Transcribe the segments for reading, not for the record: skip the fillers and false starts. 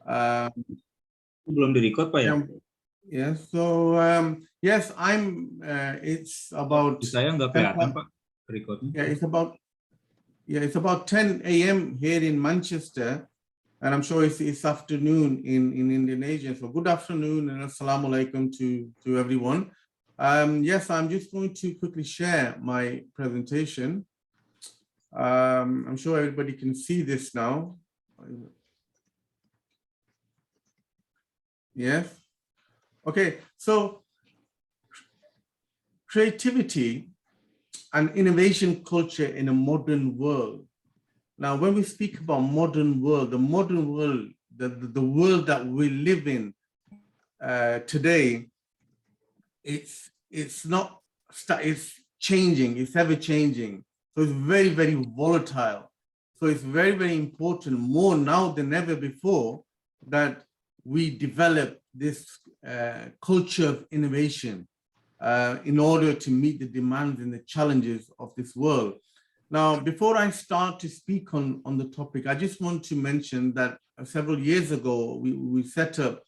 Belum di-record, Pak, ya? Yes, so yes, it's about Saya nggak kelihatan, Pak, recordnya. It's about 10 a.m. here in Manchester, and I'm sure it's afternoon in Indonesia. So good afternoon and assalamu alaikum to everyone. Yes, I'm just going to quickly share my presentation. I'm sure everybody can see this now. Yes. Okay, so creativity and innovation culture in a modern world. Now, when we speak about modern world, the modern world, the world that we live in today, it's changing, it's ever changing. So it's very, very volatile. So it's very, very important, more now than ever before, that we develop this culture of innovation in order to meet the demands and the challenges of this world. Now, before I start to speak on the topic, I just want to mention that several years ago, we set up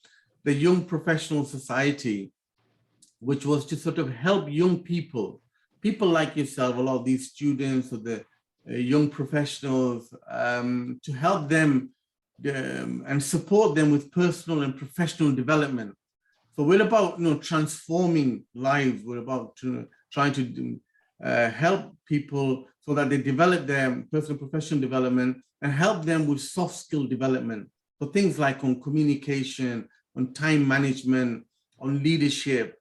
the Young Professional Society, which was to sort of help young people like yourself, a lot of these students or the young professionals, to help them and support them with personal and professional development. So we're about transforming lives. We're about trying to help people so that they develop their personal professional development and help them with soft skill development. So things like on communication, on time management, on leadership,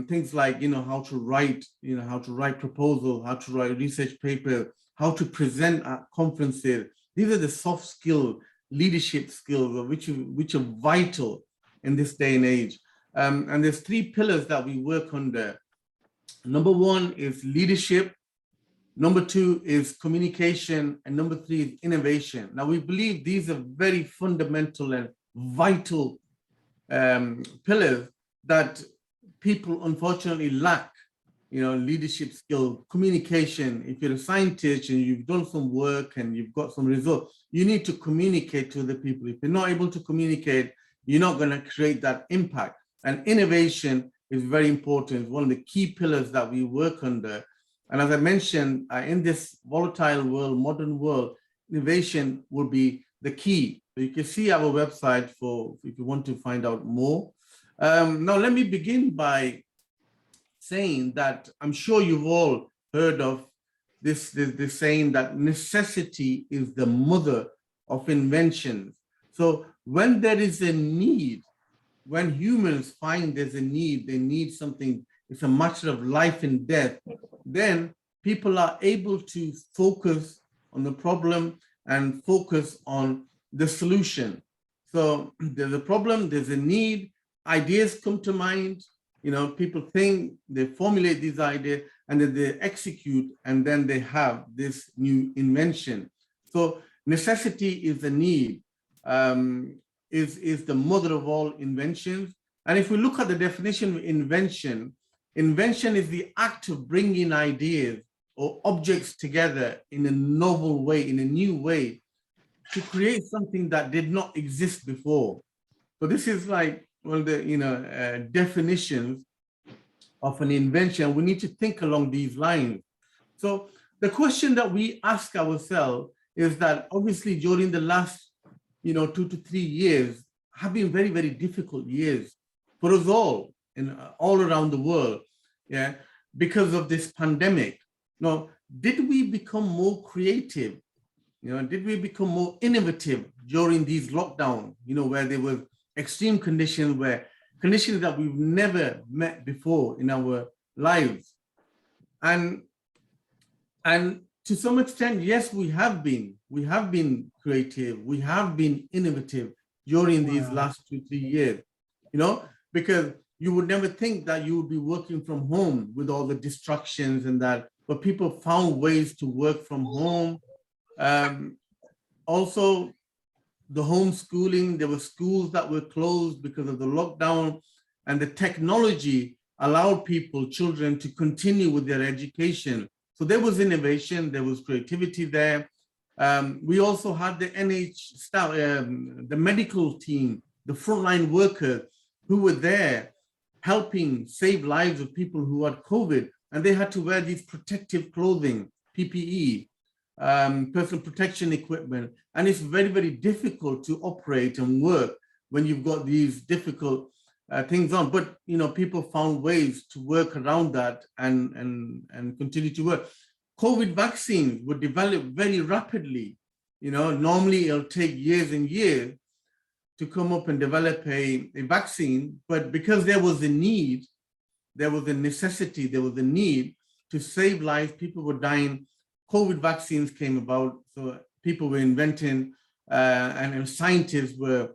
things like how to write, how to write proposal, how to write research paper, how to present at conferences. These are the soft skill leadership skills which are vital in this day and age. And there's 3 pillars that we work under. Number 1 is leadership. Number 2 is communication. And number 3 is innovation. Now, we believe these are very fundamental and vital pillars that people unfortunately lack. Leadership skill, communication. If you're a scientist and you've done some work and you've got some results, you need to communicate to other people. If you're not able to communicate, you're not going to create that impact. And innovation is very important. It's one of the key pillars that we work under. And as I mentioned, in this volatile world, modern world, innovation will be the key. So you can see our website if you want to find out more. Now, let me begin by saying that I'm sure you've all heard of this saying that necessity is the mother of inventions. So when there is a need, when humans find there's a need, they need something, it's a matter of life and death, then people are able to focus on the problem and focus on the solution. So there's a problem, there's a need, ideas come to mind, people think, they formulate these ideas, and then they execute, and then they have this new invention. So necessity is the need, is the mother of all inventions. And if we look at the definition of invention is the act of bringing ideas or objects together in a novel way, in a new way, to create something that did not exist before. So this is like one of the definitions of an invention. We need to think along these lines. So the question that we ask ourselves is that obviously during the last 2 to 3 years have been very, very difficult years for us all all around the world, because of this pandemic. Now, did we become more creative? Did we become more innovative during these lockdowns, where there were extreme conditions, conditions that we've never met before in our lives? And to some extent, yes, we have been creative, we have been innovative during these last 2-3 years, because you would never think that you would be working from home with all the distractions and that, but people found ways to work from home. Also, the homeschooling, there were schools that were closed because of the lockdown, and the technology allowed children to continue with their education. So there was innovation, there was creativity there. We also had the NH staff, the medical team, the frontline workers who were there helping save lives of people who had COVID, and they had to wear these protective clothing, PPE, personal protection equipment. And it's very, very difficult to operate and work when you've got these difficult things on. But, you know, people found ways to work around that and continue to work. COVID vaccines were developed very rapidly. You know, normally it'll take years and years to come up and develop a vaccine, but because there was a need, there was a necessity, there was a need to save lives, people were dying, COVID vaccines came about, so people were inventing and scientists were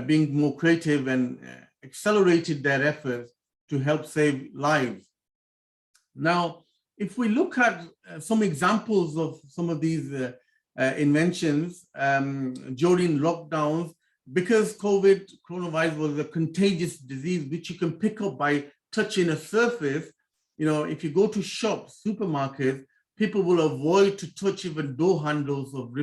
being more creative and accelerated their efforts to help save lives. Now, if we look at some examples of some of these inventions during lockdowns, because coronavirus was a contagious disease which you can pick up by touching a surface, you know, if you go to shops, supermarkets, people will avoid to touch even door handles of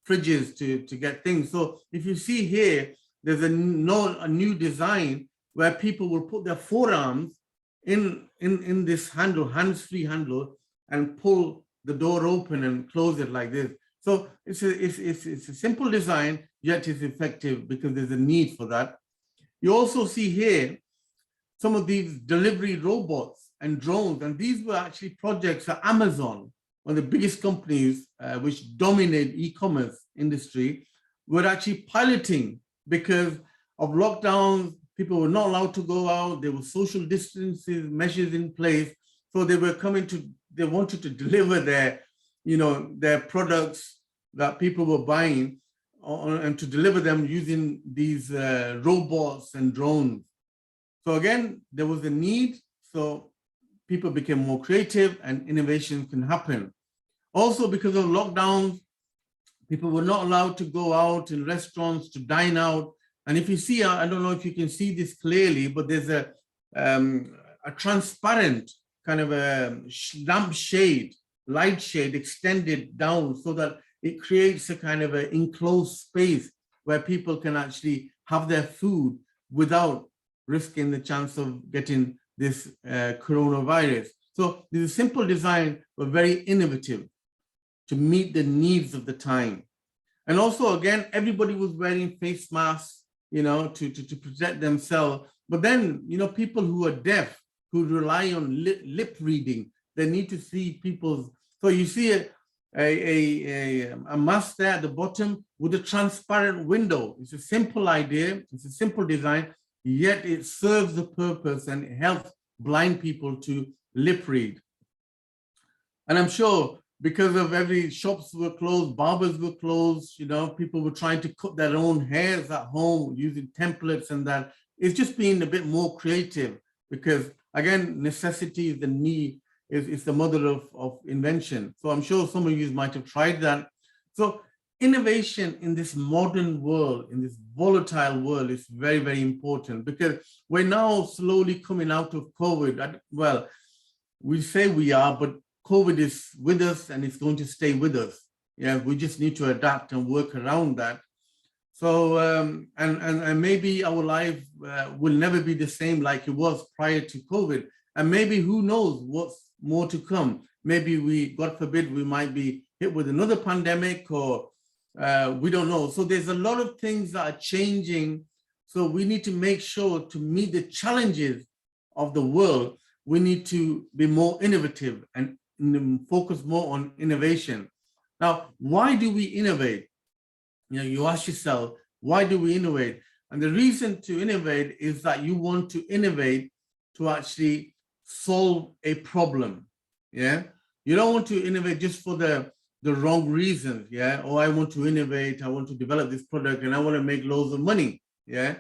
fridges to get things. So if you see here, there's a new design where people will put their forearms in this handle, hands-free handle, and pull the door open and close it like this. So it's a simple design, yet it's effective because there's a need for that. You also see here some of these delivery robots and drones, and these were actually projects that Amazon, one of the biggest companies which dominate e-commerce industry, were actually piloting because of lockdowns. People were not allowed to go out. There were social distancing measures in place. So they were they wanted to deliver their, you know, their products that people were buying and to deliver them using these robots and drones. So again, there was a need. So people became more creative and innovation can happen. Also, because of lockdowns, people were not allowed to go out in restaurants to dine out. And if you see, I don't know if you can see this clearly, but there's a transparent kind of a lamp shade, light shade extended down so that it creates a kind of an enclosed space where people can actually have their food without risking the chance of getting this coronavirus. So the simple design were very innovative to meet the needs of the time. And also, again, everybody was wearing face masks, you know, to protect themselves. But then, you know, people who are deaf, who rely on lip reading, they need to see people's. So you see a mask there at the bottom with a transparent window. It's a simple idea, it's a simple design, yet it serves the purpose and it helps blind people to lip read. And I'm sure because of every shops were closed, barbers were closed, you know, people were trying to cut their own hairs at home using templates and that. It's just being a bit more creative because, again, necessity is the need, is the mother of invention. So I'm sure some of you might have tried that. So innovation in this modern world, in this volatile world, is very, very important because we're now slowly coming out of COVID. Well, we say we are, but COVID is with us and it's going to stay with us. Yeah, we just need to adapt and work around that. So, and maybe our life will never be the same like it was prior to COVID. And maybe who knows what's more to come. Maybe we, God forbid, we might be hit with another pandemic or we don't know. So there's a lot of things that are changing. So we need to make sure to meet the challenges of the world, we need to be more innovative and focus more on innovation. Now, why do we innovate? You know, you ask yourself, why do we innovate? And the reason to innovate is that you want to innovate to actually solve a problem. Yeah, you don't want to innovate just for the wrong reasons. Yeah, oh, I want to innovate, I want to develop this product and I want to make loads of money. Yeah,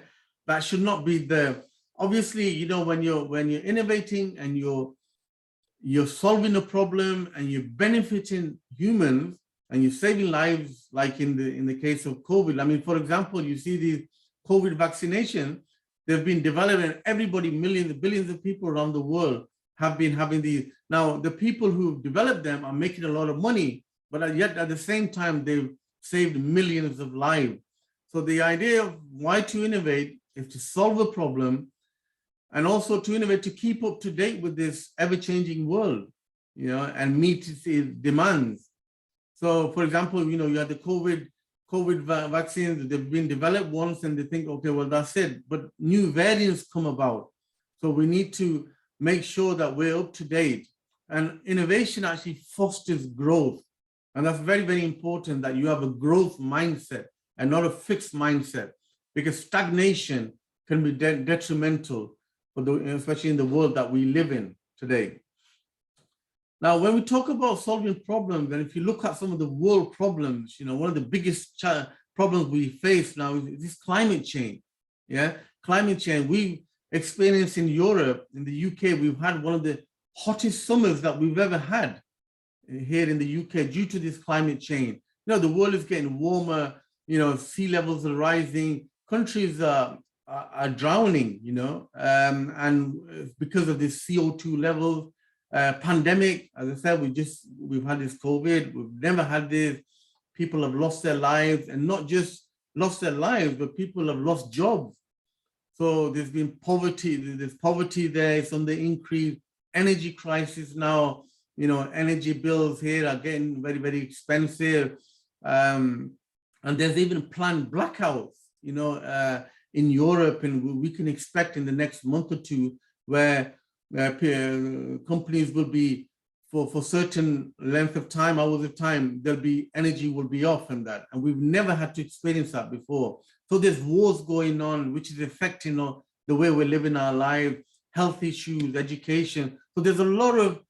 that should not be the. Obviously, you know, when you're innovating and you're solving a problem and you're benefiting humans and you're saving lives, like in the case of COVID. I mean, for example, you see these COVID vaccination, they've been developed and everybody, millions, billions of people around the world have been having these. Now, the people who developed them are making a lot of money, but yet at the same time, they've saved millions of lives. So the idea of why to innovate is to solve a problem and also to innovate to keep up to date with this ever-changing world, and meet its demands. So for example, you had the COVID vaccines, they've been developed once and they think, okay, well, that's it. But new variants come about. So we need to make sure that we're up to date. And innovation actually fosters growth. And that's very, very important that you have a growth mindset and not a fixed mindset, because stagnation can be detrimental, especially in the world that we live in today. Now, when we talk about solving problems, and if you look at some of the world problems, one of the biggest problems we face now is this climate change. Yeah, climate change. We experienced in Europe, in the UK, we've had one of the hottest summers that we've ever had here in the UK due to this climate change. The world is getting warmer, sea levels are rising, countries are drowning, and because of this CO2 levels. Pandemic, as I said, we've had this COVID, we've never had this. People have lost their lives, and not just lost their lives, but people have lost jobs. So there's been poverty, there's poverty there, it's on the increase, energy crisis now, energy bills here are getting very, very expensive. And there's even planned blackouts, in Europe, and we can expect in the next month or two where companies will be, for certain length of time, hours of time, energy will be off and that. And we've never had to experience that before. So there's wars going on, which is affecting the way we live in our lives, health issues, education. So there's a lot of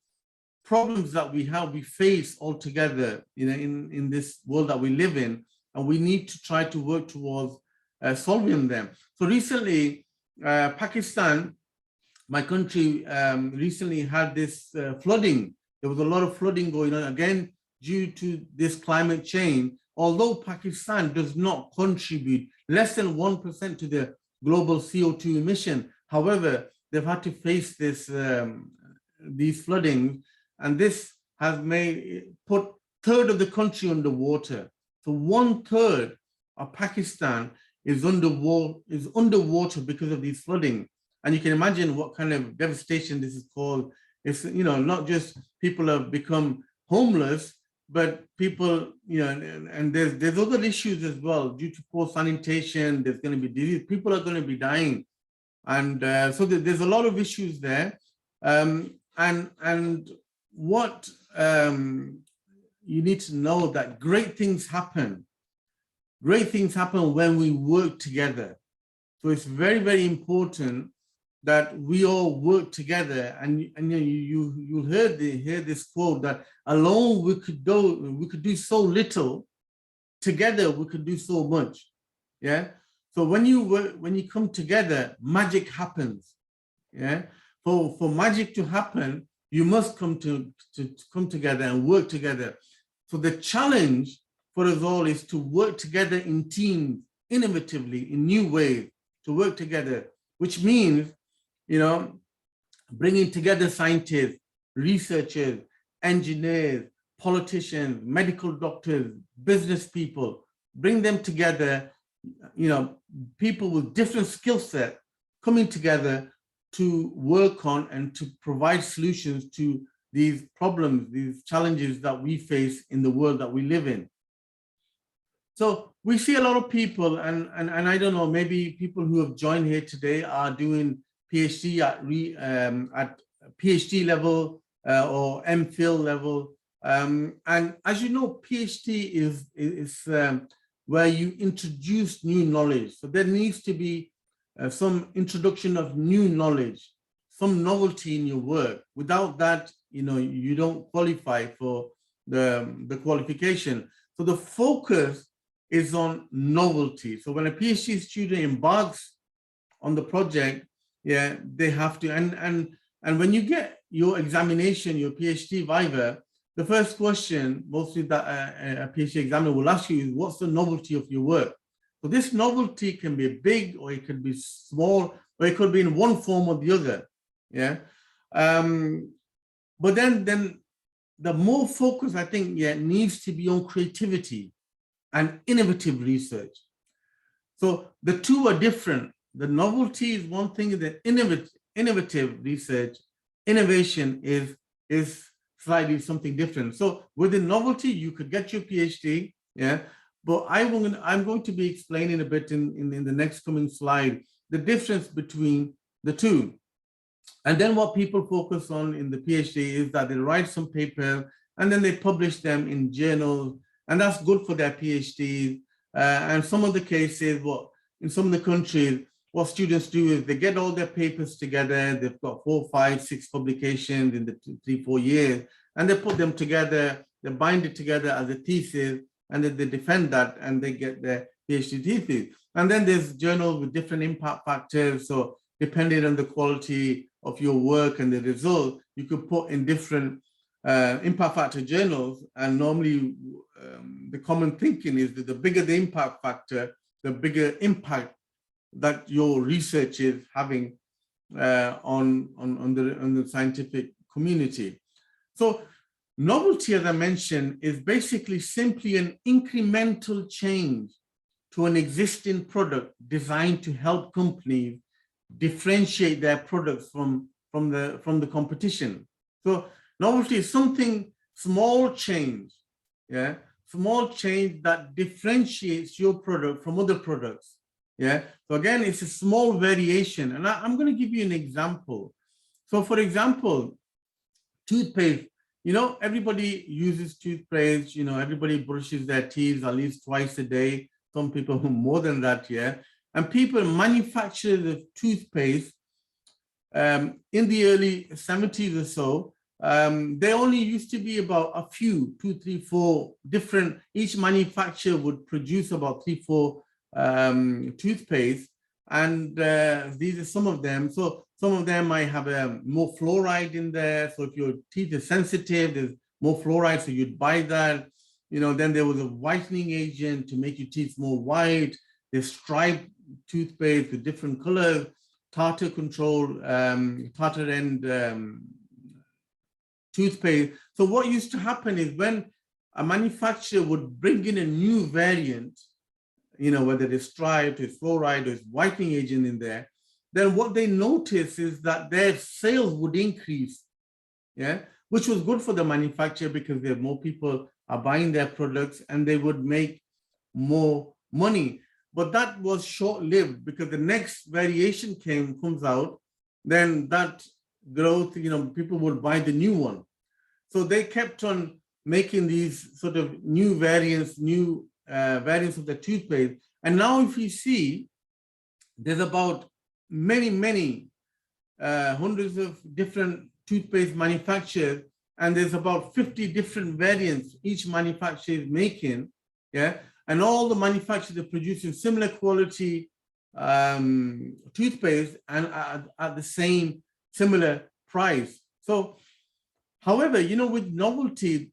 problems that we face all together, in this world that we live in, and we need to try to work towards solving them. So recently, Pakistan, my country, recently had this flooding. There was a lot of flooding going on, again, due to this climate change. Although Pakistan does not contribute less than 1% to the global CO2 emission, however, they've had to face these floodings, and this has put a third of the country underwater. So 1/3 of Pakistan is underwater because of these flooding. And you can imagine what kind of devastation this is called. It's, not just people have become homeless, but people, and there's other issues as well. Due to poor sanitation, there's going to be disease. People are going to be dying. And so there's a lot of issues there. And what you need to know that great things happen. Great things happen when we work together. So it's very, very important that we all work together, and you'll hear this quote that alone we could do so little, together we could do so much. Yeah. So when you come together, magic happens. Yeah. For magic to happen, you must come together and work together. So the challenge for us all is to work together in teams, innovatively, in new ways, to work together, which means, bringing together scientists, researchers, engineers, politicians, medical doctors, business people, bring them together, people with different skill sets coming together to work on and to provide solutions to these problems, these challenges that we face in the world that we live in. So we see a lot of people, and I don't know, maybe people who have joined here today are doing PhD at PhD level or MPhil level. And as you know, PhD is where you introduce new knowledge. So there needs to be some introduction of new knowledge, some novelty in your work. Without that, you don't qualify for the qualification. So the focus is on novelty. So when a PhD student embarks on the project, yeah, they have to, and when you get your examination, your PhD viva, the first question mostly that a PhD examiner will ask you is, what's the novelty of your work? So this novelty can be big, or it could be small, or it could be in one form or the other. Yeah. But then the more focus, I think, needs to be on creativity and innovative research. So the two are different. The novelty is one thing, the innovative research, innovation is slightly something different. So with the novelty, you could get your PhD, but I'm going to be explaining a bit in the next coming slide, the difference between the two. And then what people focus on in the PhD is that they write some paper and then they publish them in journals, and that's good for their PhDs. And some of the cases, in some of the countries, what students do is they get all their papers together. They've got 4, 5, 6 publications in the 3, 4 years, and they put them together, they bind it together as a thesis, and then they defend that and they get their PhD thesis. And then there's journals with different impact factors. So depending on the quality of your work and the result, you could put in different impact factor journals. And normally the common thinking is that the bigger the impact factor, the bigger impact that your research is having on the scientific community. So novelty, as I mentioned, is basically simply an incremental change to an existing product designed to help companies differentiate their products from the competition. So novelty is something small change, small change that differentiates your product from other products. So again, it's a small variation, and I'm going to give you an example. So for example, toothpaste. Everybody uses toothpaste. Everybody brushes their teeth at least twice a day. Some people more than that, And people manufacture the toothpaste in the early 70s or so. They only used to be about a few, 2, 3, 4 different. Each manufacturer would produce about 3, 4 toothpaste, and these are some of them. So some of them might have more fluoride in there. So if your teeth is sensitive, there's more fluoride, so you'd buy that. Then there was a whitening agent to make your teeth more white. There's striped toothpaste with different colors, tartar control, tartar end toothpaste. So what used to happen is when a manufacturer would bring in a new variant, whether it's striped, it's fluoride, or it's whitening agent in there, then what they notice is that their sales would increase, which was good for the manufacturer because there more people are buying their products and they would make more money. But that was short-lived because the next variation comes out, then that growth, people would buy the new one. So they kept on making these sort of new variants of the toothpaste. And now if you see, there's about many hundreds of different toothpaste manufacturers, and there's about 50 different variants each manufacturer is making, and all the manufacturers are producing similar quality toothpaste and at the same similar price. So, however, with novelty,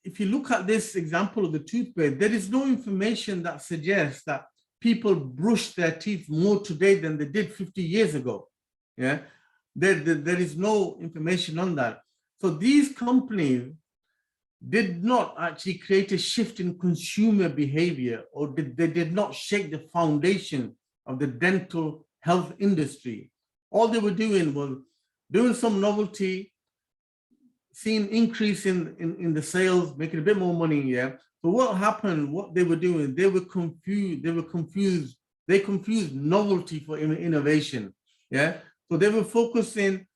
if you look at this example of the toothpaste, there is no information that suggests that people brush their teeth more today than they did 50 years ago. There is no information on that. So these companies did not actually create a shift in consumer behavior, or they did not shake the foundation of the dental health industry. All they were doing was doing some novelty, seeing increase in the sales, making a bit more money. So what happened, what they were doing, they confused novelty for innovation. So they were focusing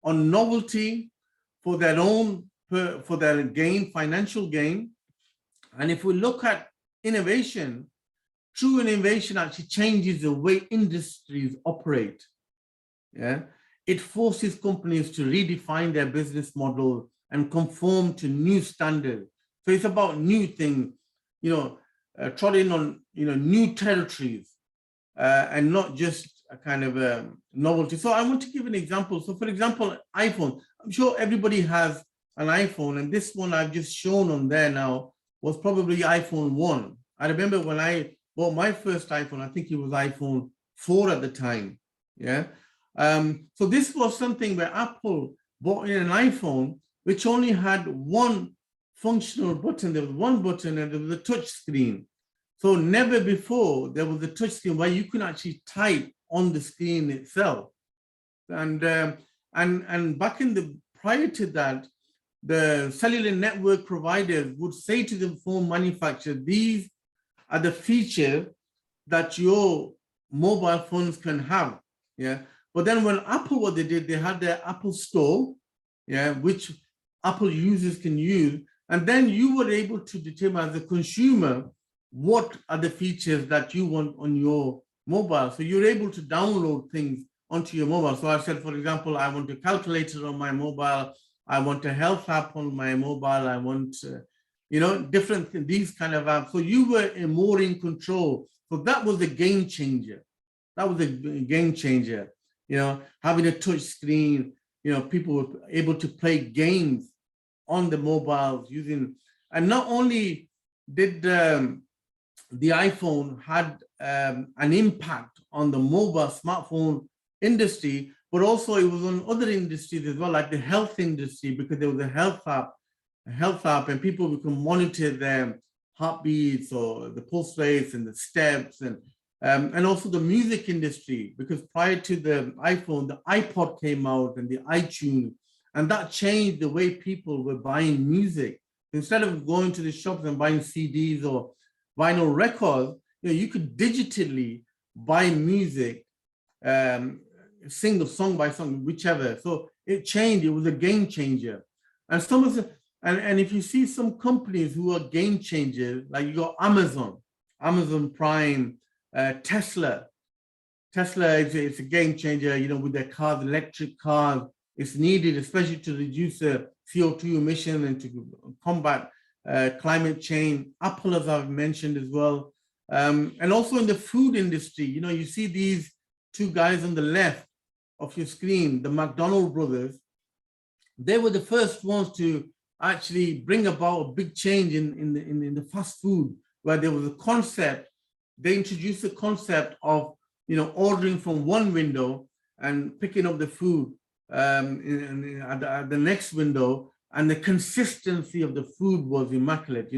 on novelty for their own, for their gain, financial gain. And if we look at innovation, true innovation actually changes the way industries operate. It forces companies to redefine their business model and conform to new standards. So it's about new things, trotting on, new territories, and not just a kind of a novelty. So I want to give an example. So for example, iPhone, I'm sure everybody has an iPhone, and this one I've just shown on there now was probably iPhone 1. I remember when I bought my first iPhone, I think it was iPhone 4 at the time. So this was something where Apple bought in an iPhone which only had one functional button. There was one button and there was a touch screen. So never before there was a touch screen where you can actually type on the screen itself. And back in the prior to that, the cellular network providers would say to the phone manufacturer, these are the features that your mobile phones can have. Yeah. But then when Apple, what they did, they had their Apple Store, yeah, which Apple users can use. And then you were able to determine as a consumer, what are the features that you want on your mobile. So you're able to download things onto your mobile. So I said, for example, I want a calculator on my mobile. I want a health app on my mobile. I want, different, these kind of apps. So you were more in control. So that was a game changer. That was a game changer. Having a touch screen, people were able to play games on the mobiles using, and not only did the iPhone had an impact on the mobile smartphone industry, but also it was on other industries as well, like the health industry, because there was a health app, and people can monitor their heartbeats or the pulse rates and the steps, and also the music industry, because prior to the iPhone, the iPod came out and the iTunes, and that changed the way people were buying music. Instead of going to the shops and buying CDs or vinyl records, you could digitally buy music, single song by song, whichever. So it changed. It was a game changer. And some of the, and if you see some companies who are game changers, like you got Amazon Prime, Tesla is a game changer, with their cars, electric cars. It's needed, especially to reduce the CO2 emission and to combat climate change. Apple, as I've mentioned as well. And also in the food industry, you see these two guys on the left of your screen, the McDonald brothers. They were the first ones to actually bring about a big change in the fast food, where there was a concept. They introduced the concept of, ordering from one window and picking up the food at the next window, and the consistency of the food was immaculate.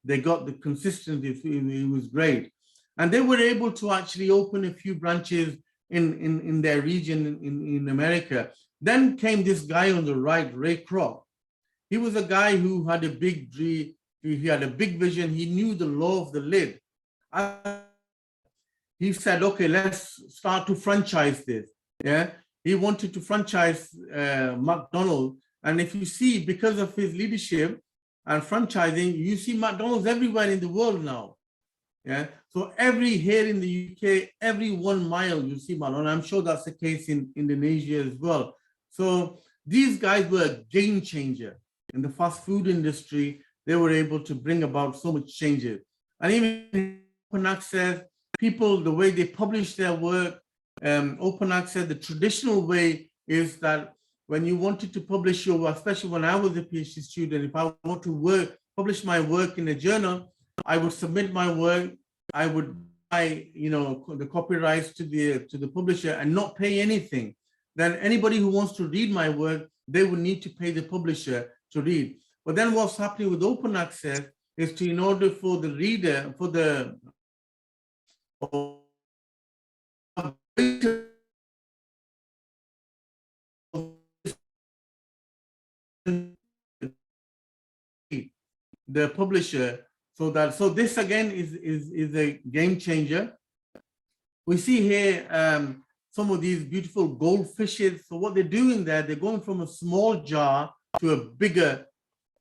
They got the consistency, it was great. And they were able to actually open a few branches in their region in America. Then came this guy on the right, Ray Kroc. He was a guy who had a big dream, he had a big vision, he knew the law of the lid. He said, okay, let's start to franchise this. Yeah, he wanted to franchise McDonald's. And if you see, because of his leadership and franchising, you see McDonald's everywhere in the world now. Yeah, so here in the UK, every 1 mile you see McDonald's. I'm sure that's the case in Indonesia as well. So these guys were a game changer in the fast food industry. They were able to bring about so much changes. And even open access, people, the way they publish their work, open access, the traditional way is that when you wanted to publish your work, especially when I was a PhD student, if I want to publish my work in a journal, I would submit my work, I would buy, the copyrights to the publisher and not pay anything. Then anybody who wants to read my work, they would need to pay the publisher to read. But then what's happening with open access is in order for the reader, for the publisher, so this again is a game changer. We see here some of these beautiful goldfishes. So what they're doing there, they're going from a small jar to a bigger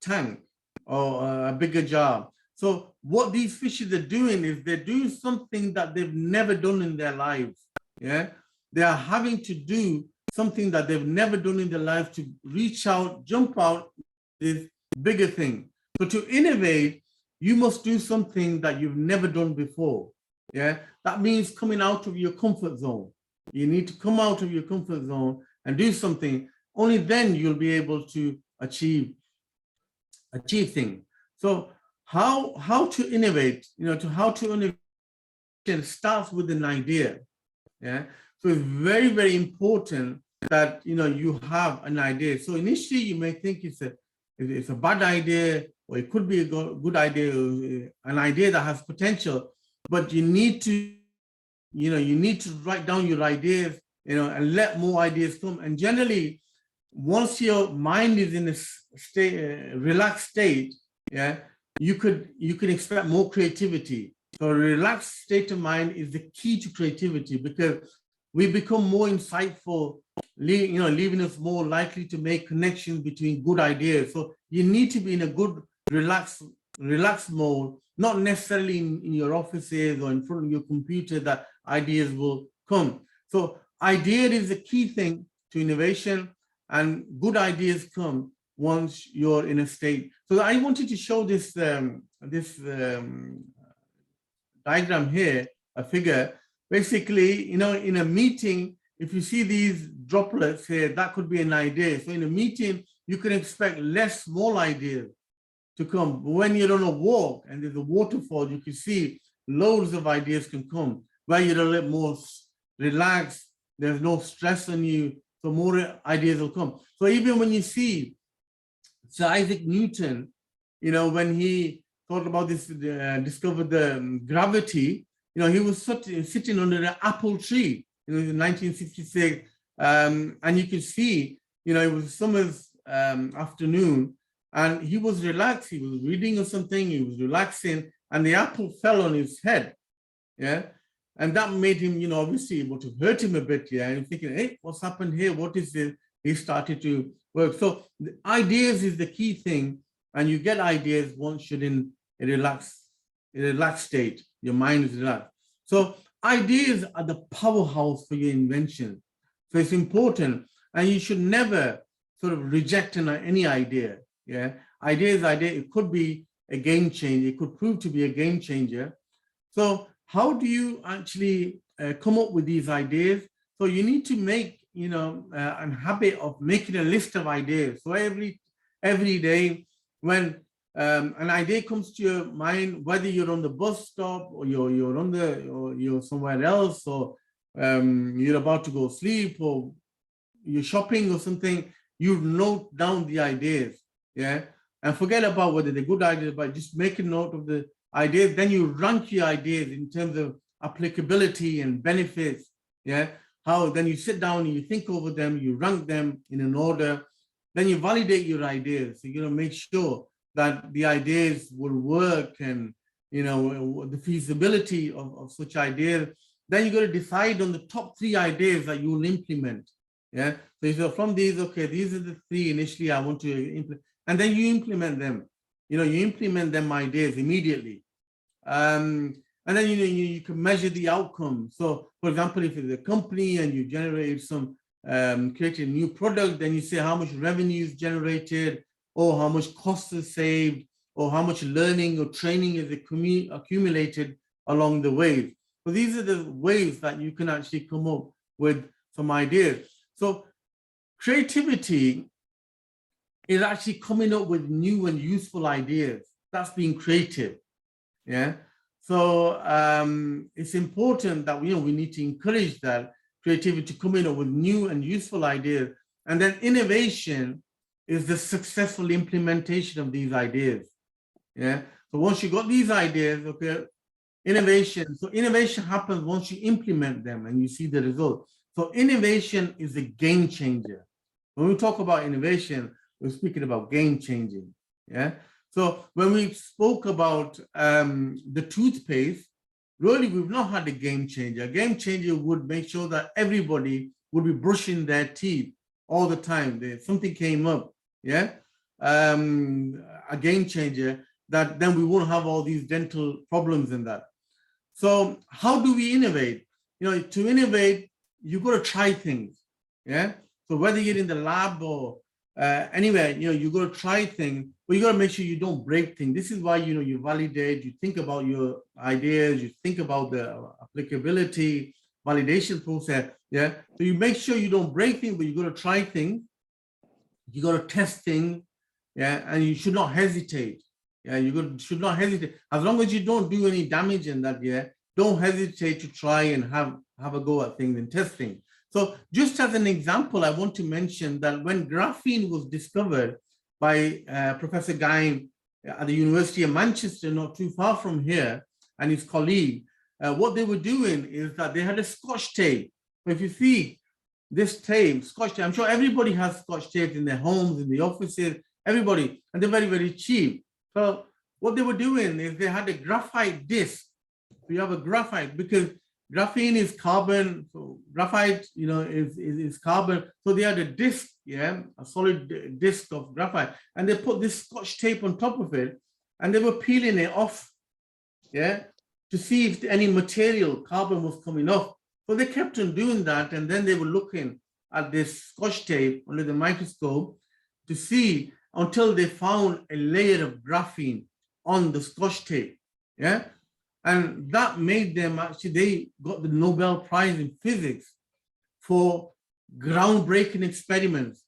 tank or a bigger jar. So what these fishes are doing is they're doing something that they've never done in their lives. Yeah, they are having to do something that they've never done in their life to reach out, jump out this bigger thing. So to innovate, you must do something that you've never done before. Yeah, that means coming out of your comfort zone. You need to come out of your comfort zone and do something. Only then you'll be able to achieve things. So how to innovate? How to innovate starts with an idea. Yeah, so it's very, very important that you have an idea. So initially you may think it's it's a bad idea, or it could be a good idea, an idea that has potential, but you need to, you need to write down your ideas, and let more ideas come. And generally, once your mind is in a state, relaxed state, yeah, you can expect more creativity. So a relaxed state of mind is the key to creativity, because we become more insightful, leaving us more likely to make connections between good ideas. So you need to be in a good, relaxed mode, not necessarily in your offices or in front of your computer that ideas will come. So idea is the key thing to innovation, and good ideas come once you're in a state. So I wanted to show this diagram here, a figure. Basically, in a meeting, if you see these droplets here, that could be an idea. So in a meeting, you can expect less small ideas to come. But when you're on a walk and there's a waterfall, you can see loads of ideas can come. Where you're a little more relaxed, there's no stress on you, so more ideas will come. So even when you see Sir Isaac Newton, when he thought about this, discovered the gravity, he was sitting under an apple tree, in 1966, and you can see, it was summer's afternoon, and he was relaxed. He was reading or something. He was relaxing, and the apple fell on his head. Yeah, and that made him, obviously, it would have hurt him a bit. Yeah, and thinking, hey, what's happened here? What is this? He started to work. So the ideas is the key thing, and you get ideas once you're in a relaxed state. Your mind is relaxed. So ideas are the powerhouse for your invention. So it's important, and you should never sort of reject any idea. Yeah, idea. It could be a game changer. It could prove to be a game changer. So how do you actually come up with these ideas? So you need to make, a habit of making a list of ideas. So every day when an idea comes to your mind, whether you're on the bus stop or you're somewhere else, or you're about to go sleep, or you're shopping or something, you note down the ideas, yeah, and forget about whether they're good ideas, but just make a note of the ideas. Then you rank your ideas in terms of applicability and benefits, yeah. Then you sit down and you think over them, you rank them in an order, then you validate your ideas. So you're going to make sure that the ideas will work, and the feasibility of such ideas. Then you got to decide on the top 3 ideas that you will implement. Yeah. So from these, okay, these are the 3 initially I want to implement, and then you implement them. You implement them ideas immediately. And then you can measure the outcome. So, for example, if it's a company and you generate some created a new product, then you say how much revenue is generated, or how much cost is saved, or how much learning or training is accumulated along the way. So these are the ways that you can actually come up with some ideas. So creativity is actually coming up with new and useful ideas. That's being creative. Yeah. So it's important that we need to encourage that creativity coming up with new and useful ideas. And then innovation is the successful implementation of these ideas. Yeah. So once you got these ideas, okay, innovation. So innovation happens once you implement them and you see the result. So innovation is a game changer. When we talk about innovation, we're speaking about game changing. Yeah. So when we spoke about the toothpaste, really we've not had a game changer. A game changer would make sure that everybody would be brushing their teeth all the time. Something came up, yeah, a game changer, that then we won't have all these dental problems in that. So how do we innovate? To innovate, you've got to try things, yeah. So whether you're in the lab or anywhere, you got to try things, but you got to make sure you don't break things. This is why, you validate, you think about your ideas, you think about the applicability, validation process, yeah? So you make sure you don't break things, but you got to try things, you got to test things, yeah? And you should not hesitate, yeah? Should not hesitate. As long as you don't do any damage in that, yeah? Don't hesitate to try and have a go at things and test things. So just as an example, I want to mention that when graphene was discovered, by Professor Guy at the University of Manchester, not too far from here, and his colleague. What they were doing is that they had a Scotch tape. If you see this tape, Scotch tape, I'm sure everybody has Scotch tape in their homes, in the offices, everybody, and they're very, very cheap. So what they were doing is they had a graphite disc. So you have a graphite, because graphene is carbon, so graphite, is carbon. So they had a disc, a solid disc of graphite, and they put this Scotch tape on top of it, and they were peeling it off, to see if any material, carbon was coming off. So they kept on doing that, and then they were looking at this Scotch tape under the microscope to see until they found a layer of graphene on the Scotch tape, and that made them actually, they got the Nobel Prize in physics for groundbreaking experiments,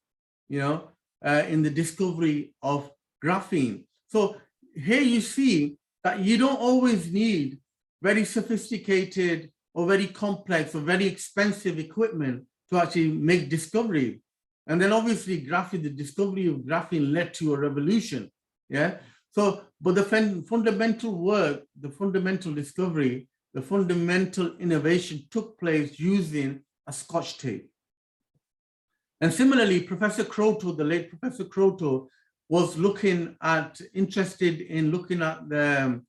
in the discovery of graphene. So here you see that you don't always need very sophisticated or very complex or very expensive equipment to actually make discoveries. And then obviously the discovery of graphene led to a revolution, So, but the fundamental work, the fundamental discovery, the fundamental innovation took place using a Scotch tape. And similarly, Professor Kroto, the late Professor Kroto, was interested in looking at the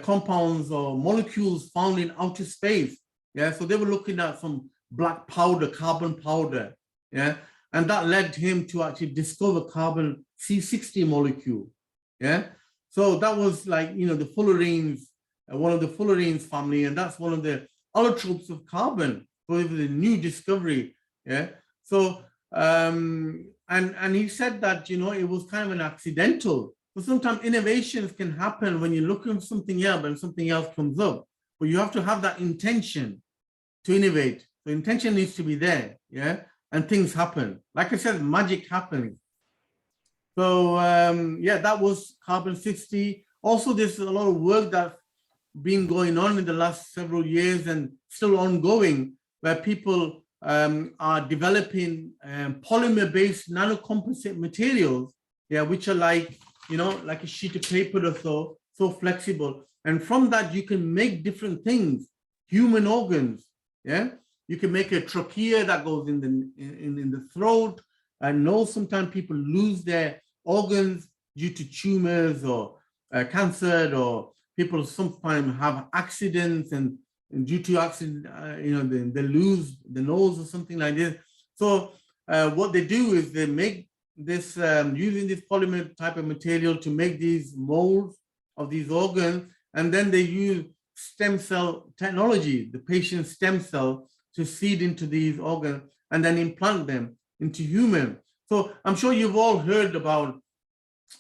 compounds or molecules found in outer space. So they were looking at some black powder, carbon powder. And that led him to actually discover carbon C60 molecule. So that was like, the fullerenes, one of the fullerenes family, and that's one of the allotropes of carbon. So it was a new discovery. So, and he said that, it was kind of an accidental. So sometimes innovations can happen when you're looking for something else and something else comes up. But you have to have that intention to innovate. The intention needs to be there, and things happen. Like I said, magic happens. So that was carbon 60. Also, there's a lot of work that's been going on in the last several years and still ongoing, where people are developing polymer-based nanocomposite materials, which are like, like a sheet of paper or so flexible. And from that, you can make different things, human organs. You can make a trachea that goes in the throat. I know sometimes people lose their organs due to tumors or cancer, or people sometimes have accidents, and due to accident, they lose the nose or something like this. So what they do is they make this, using this polymer type of material to make these molds of these organs, and then they use stem cell technology, the patient's stem cell, to seed into these organs and then implant them into human. So I'm sure you've all heard about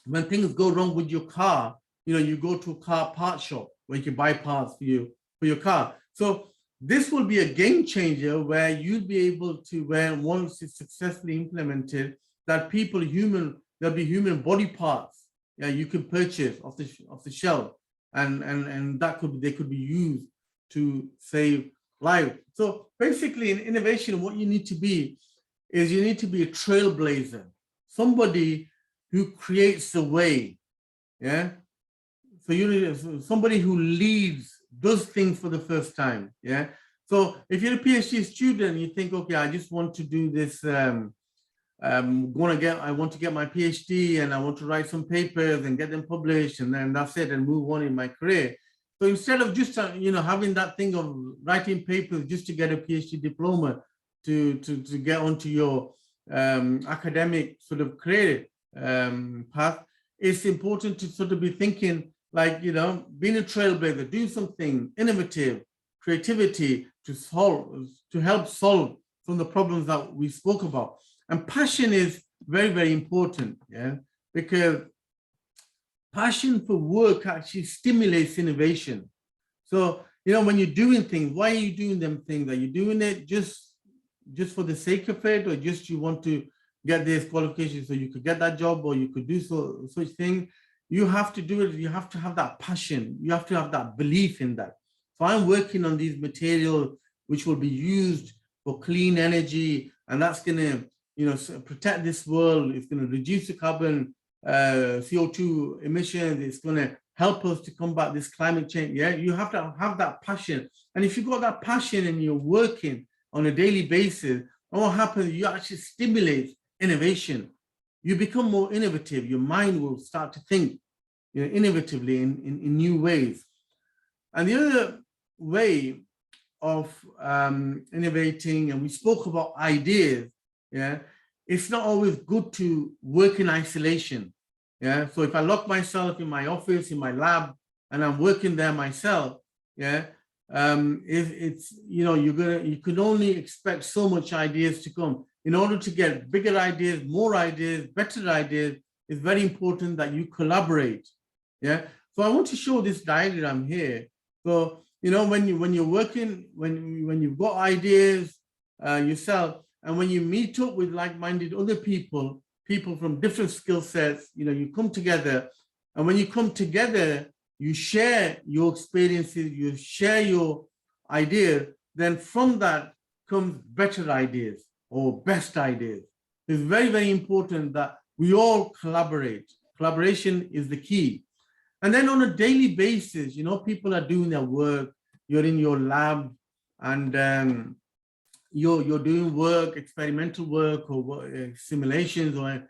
when things go wrong with your car, you go to a car part shop where you can buy parts for your car. So this will be a game changer where you'll be able to, once it's successfully implemented, that there'll be human body parts you can purchase off the shelf, and they could be used to save lives. So basically in innovation, what you need to be is you need to be a trailblazer, somebody who creates the way. So you need somebody who leads, does things for the first time. So if you're a PhD student, you think, okay, I just want to do this, I want to get my PhD and I want to write some papers and get them published, and then that's it, and move on in my career. So instead of just having that thing of writing papers just to get a PhD diploma to get onto your academic sort of career path, it's important to sort of be thinking like, being a trailblazer, do something innovative, creativity to help solve some of the problems that we spoke about. And passion is very, very important, because passion for work actually stimulates innovation. So, when you're doing things, why are you doing them things? Are you doing it just for the sake of it, or just you want to get this qualification so you could get that job, or you could do such thing? You have to do it. You have to have that passion. You have to have that belief in that. So I'm working on these materials which will be used for clean energy, and that's going to, protect this world. It's going to reduce the carbon CO2 emissions. It's going to help us to combat this climate change. Yeah, you have to have that passion. And if you've got that passion and you're working on a daily basis, what happens, you actually stimulate innovation. You become more innovative. Your mind will start to think, you know, innovatively in new ways. And the other way of innovating, and we spoke about ideas, yeah, it's not always good to work in isolation. Yeah, so if I lock myself in my office, in my lab, and I'm working there myself, yeah, it's, you know, you can only expect so much ideas to come. In order to get bigger ideas, more ideas, better ideas, it's very important that you collaborate. Yeah, so I want to show this diagram here. So, you know, when you're working, when you've got ideas yourself, and when you meet up with like-minded other people from different skill sets, you know, you come together, and when you come together, you share your experiences, you share your ideas, then from that comes better ideas or best ideas. It's very, very important that we all collaborate. Collaboration is the key. And then on a daily basis, you know, people are doing their work, you're in your lab, and you're doing work, experimental work, or simulations, or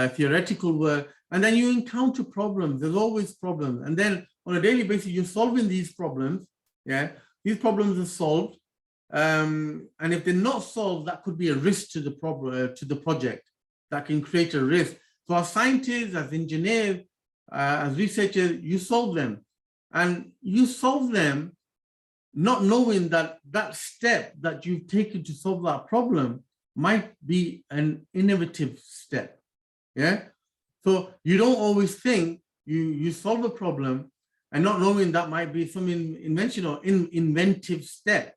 theoretical work, and then you encounter problems. There's always problems, and then on a daily basis you're solving these problems. Yeah, these problems are solved, and if they're not solved, that could be a risk to the problem, to the project. That can create a risk. So as scientists, as engineers, as researchers, you solve them, and you solve them not knowing that that step that you've taken to solve that problem might be an innovative step. Yeah, so you don't always think you solve a problem and not knowing that might be some invention or inventive step.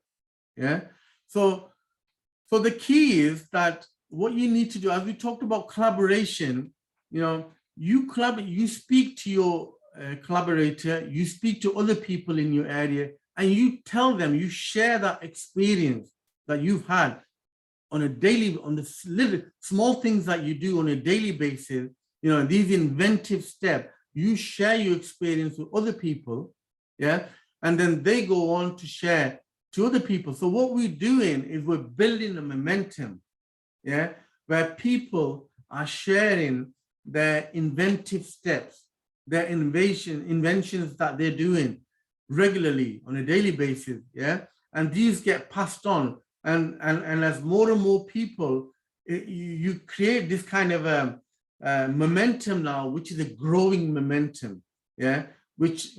Yeah, so the key is that what you need to do, as we talked about collaboration, you know, you collaborate, you speak to your collaborator, you speak to other people in your area, and you tell them, you share that experience that you've had on a daily, on the little small things that you do on a daily basis, you know, these inventive steps, you share your experience with other people, yeah, and then they go on to share to other people. So what we're doing is we're building a momentum, yeah, where people are sharing their inventive steps, their inventions that they're doing regularly on a daily basis, yeah, and these get passed on, and as more and more people, you create this kind of a momentum now, which is a growing momentum, yeah, which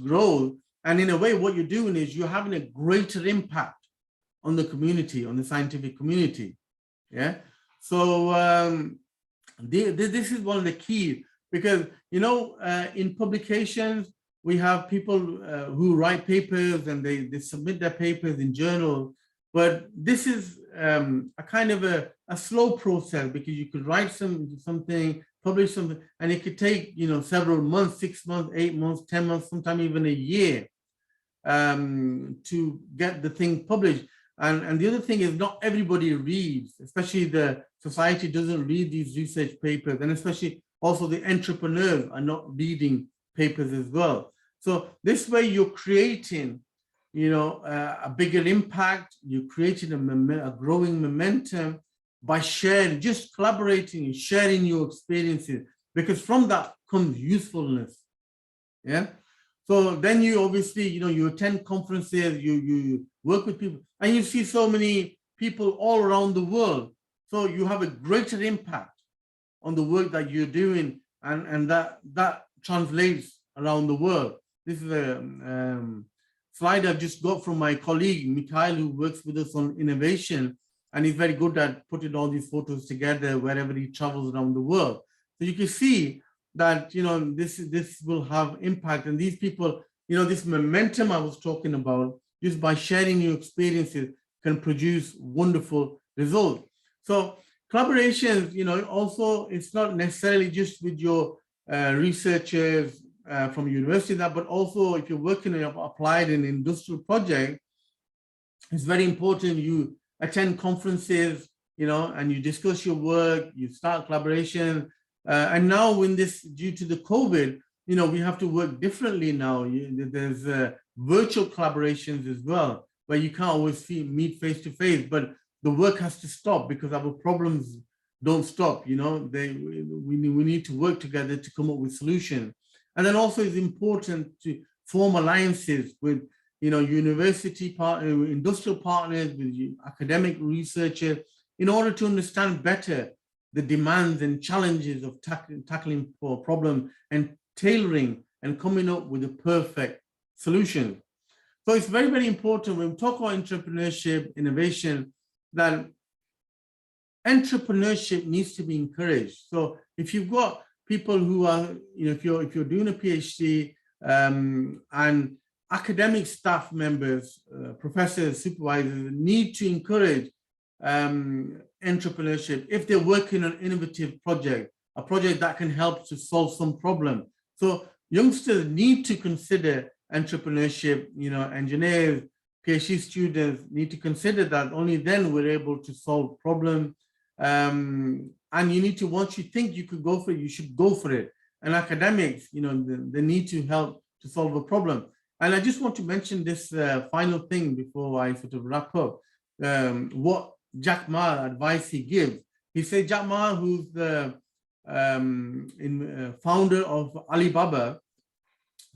grows, and in a way, what you're doing is you're having a greater impact on the community, on the scientific community, yeah. So this is one of the keys, because you know, in publications, we have people who write papers and they submit their papers in journals, but this is a kind of a slow process, because you could write something, publish something, and it could take, you know, several months, 6 months, 8 months, 10 months, sometimes even a year to get the thing published. And the other thing is, not everybody reads, especially the society doesn't read these research papers, and especially also the entrepreneurs are not reading papers as well. So this way you're creating, you know, a bigger impact, you're creating a growing momentum by sharing, just collaborating and sharing your experiences, because from that comes usefulness, yeah? So then you obviously, you know, you attend conferences, you work with people, and you see so many people all around the world. So you have a greater impact on the work that you're doing, and that translates around the world. This is a slide I've just got from my colleague, Mikhail, who works with us on innovation, and he's very good at putting all these photos together wherever he travels around the world. So you can see that, you know, this will have impact, and these people, you know, this momentum I was talking about, just by sharing your experiences, can produce wonderful results. So collaborations, you know, also, it's not necessarily just with your researchers from university, but also if you're working in applied and industrial project, it's very important you attend conferences, you know, and you discuss your work, you start collaboration, And now when this, due to the COVID, you know, we have to work differently now. There's virtual collaborations as well, where you can't always meet face to face, but the work has to stop because our problems don't stop. You know, we need to work together to come up with solutions. And then also it's important to form alliances with, you know, university partners, industrial partners, with academic researchers, in order to understand better the demands and challenges of tackling problem and tailoring and coming up with a perfect solution. So it's very, very important when we talk about entrepreneurship, innovation, that entrepreneurship needs to be encouraged. So if you've got people who are, you know, if you're doing a PhD and academic staff members, professors, supervisors need to encourage entrepreneurship if they're working on an innovative project, a project that can help to solve some problem. So youngsters need to consider entrepreneurship, you know, engineers, PhD students need to consider that. Only then we're able to solve problems. And you need to, once you think you could go for it, you should go for it. And academics, you know, they need to help to solve a problem. And I just want to mention this final thing before I sort of wrap up. What Jack Ma advice he gives. He said, Jack Ma, who's the founder of Alibaba,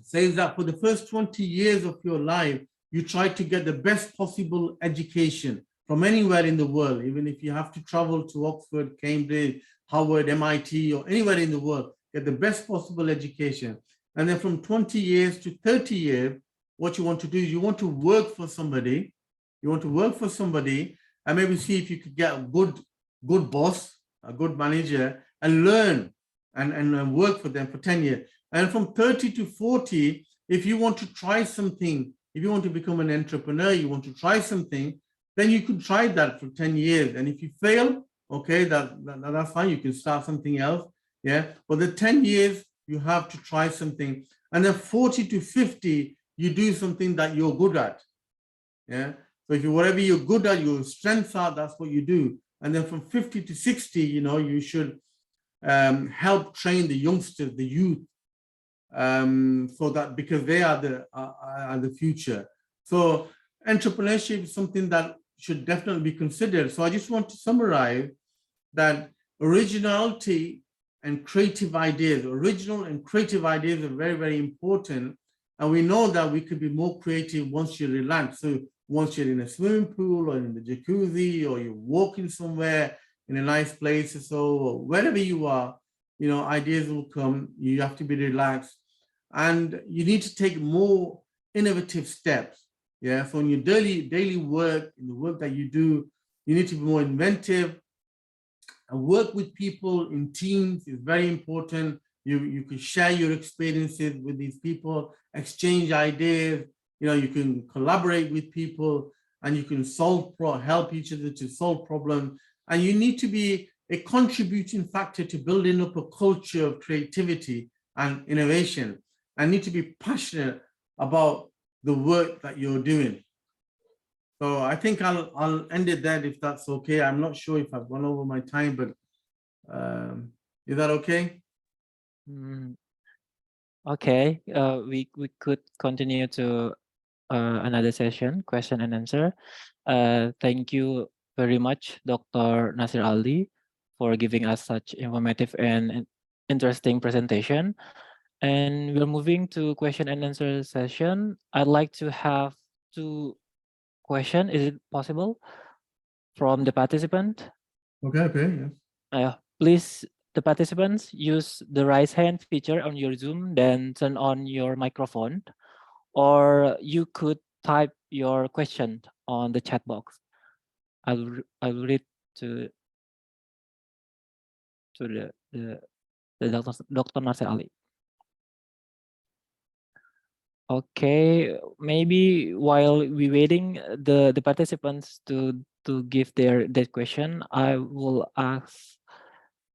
says that for the first 20 years of your life, you try to get the best possible education from anywhere in the world, even if you have to travel to Oxford, Cambridge, Harvard, MIT, or anywhere in the world, get the best possible education. And then from 20 years to 30 years, what you want to do is you want to work for somebody. You want to work for somebody and maybe see if you could get a good boss, a good manager, and learn and work for them for 10 years. And from 30 to 40, if you want to try something, if you want to become an entrepreneur, you want to try something, then you could try that for 10 years. And if you fail, okay, that's fine. You can start something else. Yeah. But the 10 years, you have to try something. And then 40 to 50, you do something that you're good at. Yeah. So if you, whatever you're good at, your strengths are, that's what you do. And then from 50 to 60, you know, you should help train the youngsters, the youth, so that, because they are the future. So entrepreneurship is something that should definitely be considered. So I just want to summarize that originality and creative ideas, original and creative ideas are very, very important. And we know that we could be more creative once you relax. So once you're in a swimming pool or in the jacuzzi, or you're walking somewhere in a nice place or so, or wherever you are, you know, ideas will come. You have to be relaxed. And you need to take more innovative steps. Yeah. So in your daily work, in the work that you do, you need to be more inventive. And work with people in teams is very important. You can share your experiences with these people, exchange ideas. You know, you can collaborate with people, and you can help each other to solve problems. And you need to be a contributing factor to building up a culture of creativity and innovation. And need to be passionate about the work that you're doing. So I think I'll end it there if that's okay. I'm not sure if I've gone over my time, but is that okay? Okay, we could continue to another session, question and answer. Thank you very much, Dr. Nasar Ali, for giving us such informative and interesting presentation. And we're moving to question and answer session. I'd like to have 2 questions. Is it possible from the participant? Okay, yes. Please, the participants, use the raise hand feature on your Zoom, then turn on your microphone, or you could type your question on the chat box. I'll read to the Dr. Nasar Ali. Okay, maybe while we waiting the participants to give their question, I will ask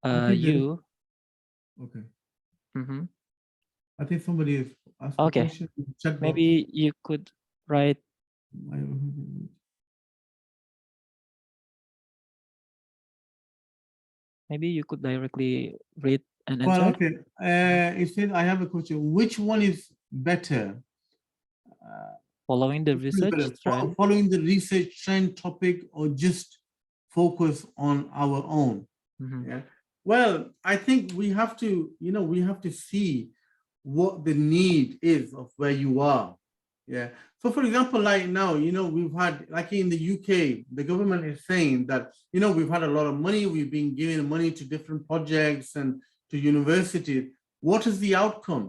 you. Okay. Mm-hmm. I think somebody is asking Okay. questions in the chat box. Maybe you could write. Maybe you could directly read and Well, answer. okay. It says, I have a question. Which one is better? Following the Which one is research better? trend. Following the research trend topic or just focus on our own? Mhm. Yeah. Well, I think we have to, we have to see what the need is of where you are. Yeah. So for example, like now, we've had, like in the UK, the government is saying that, we've had a lot of money, we've been giving money to different projects and to universities. What is the outcome?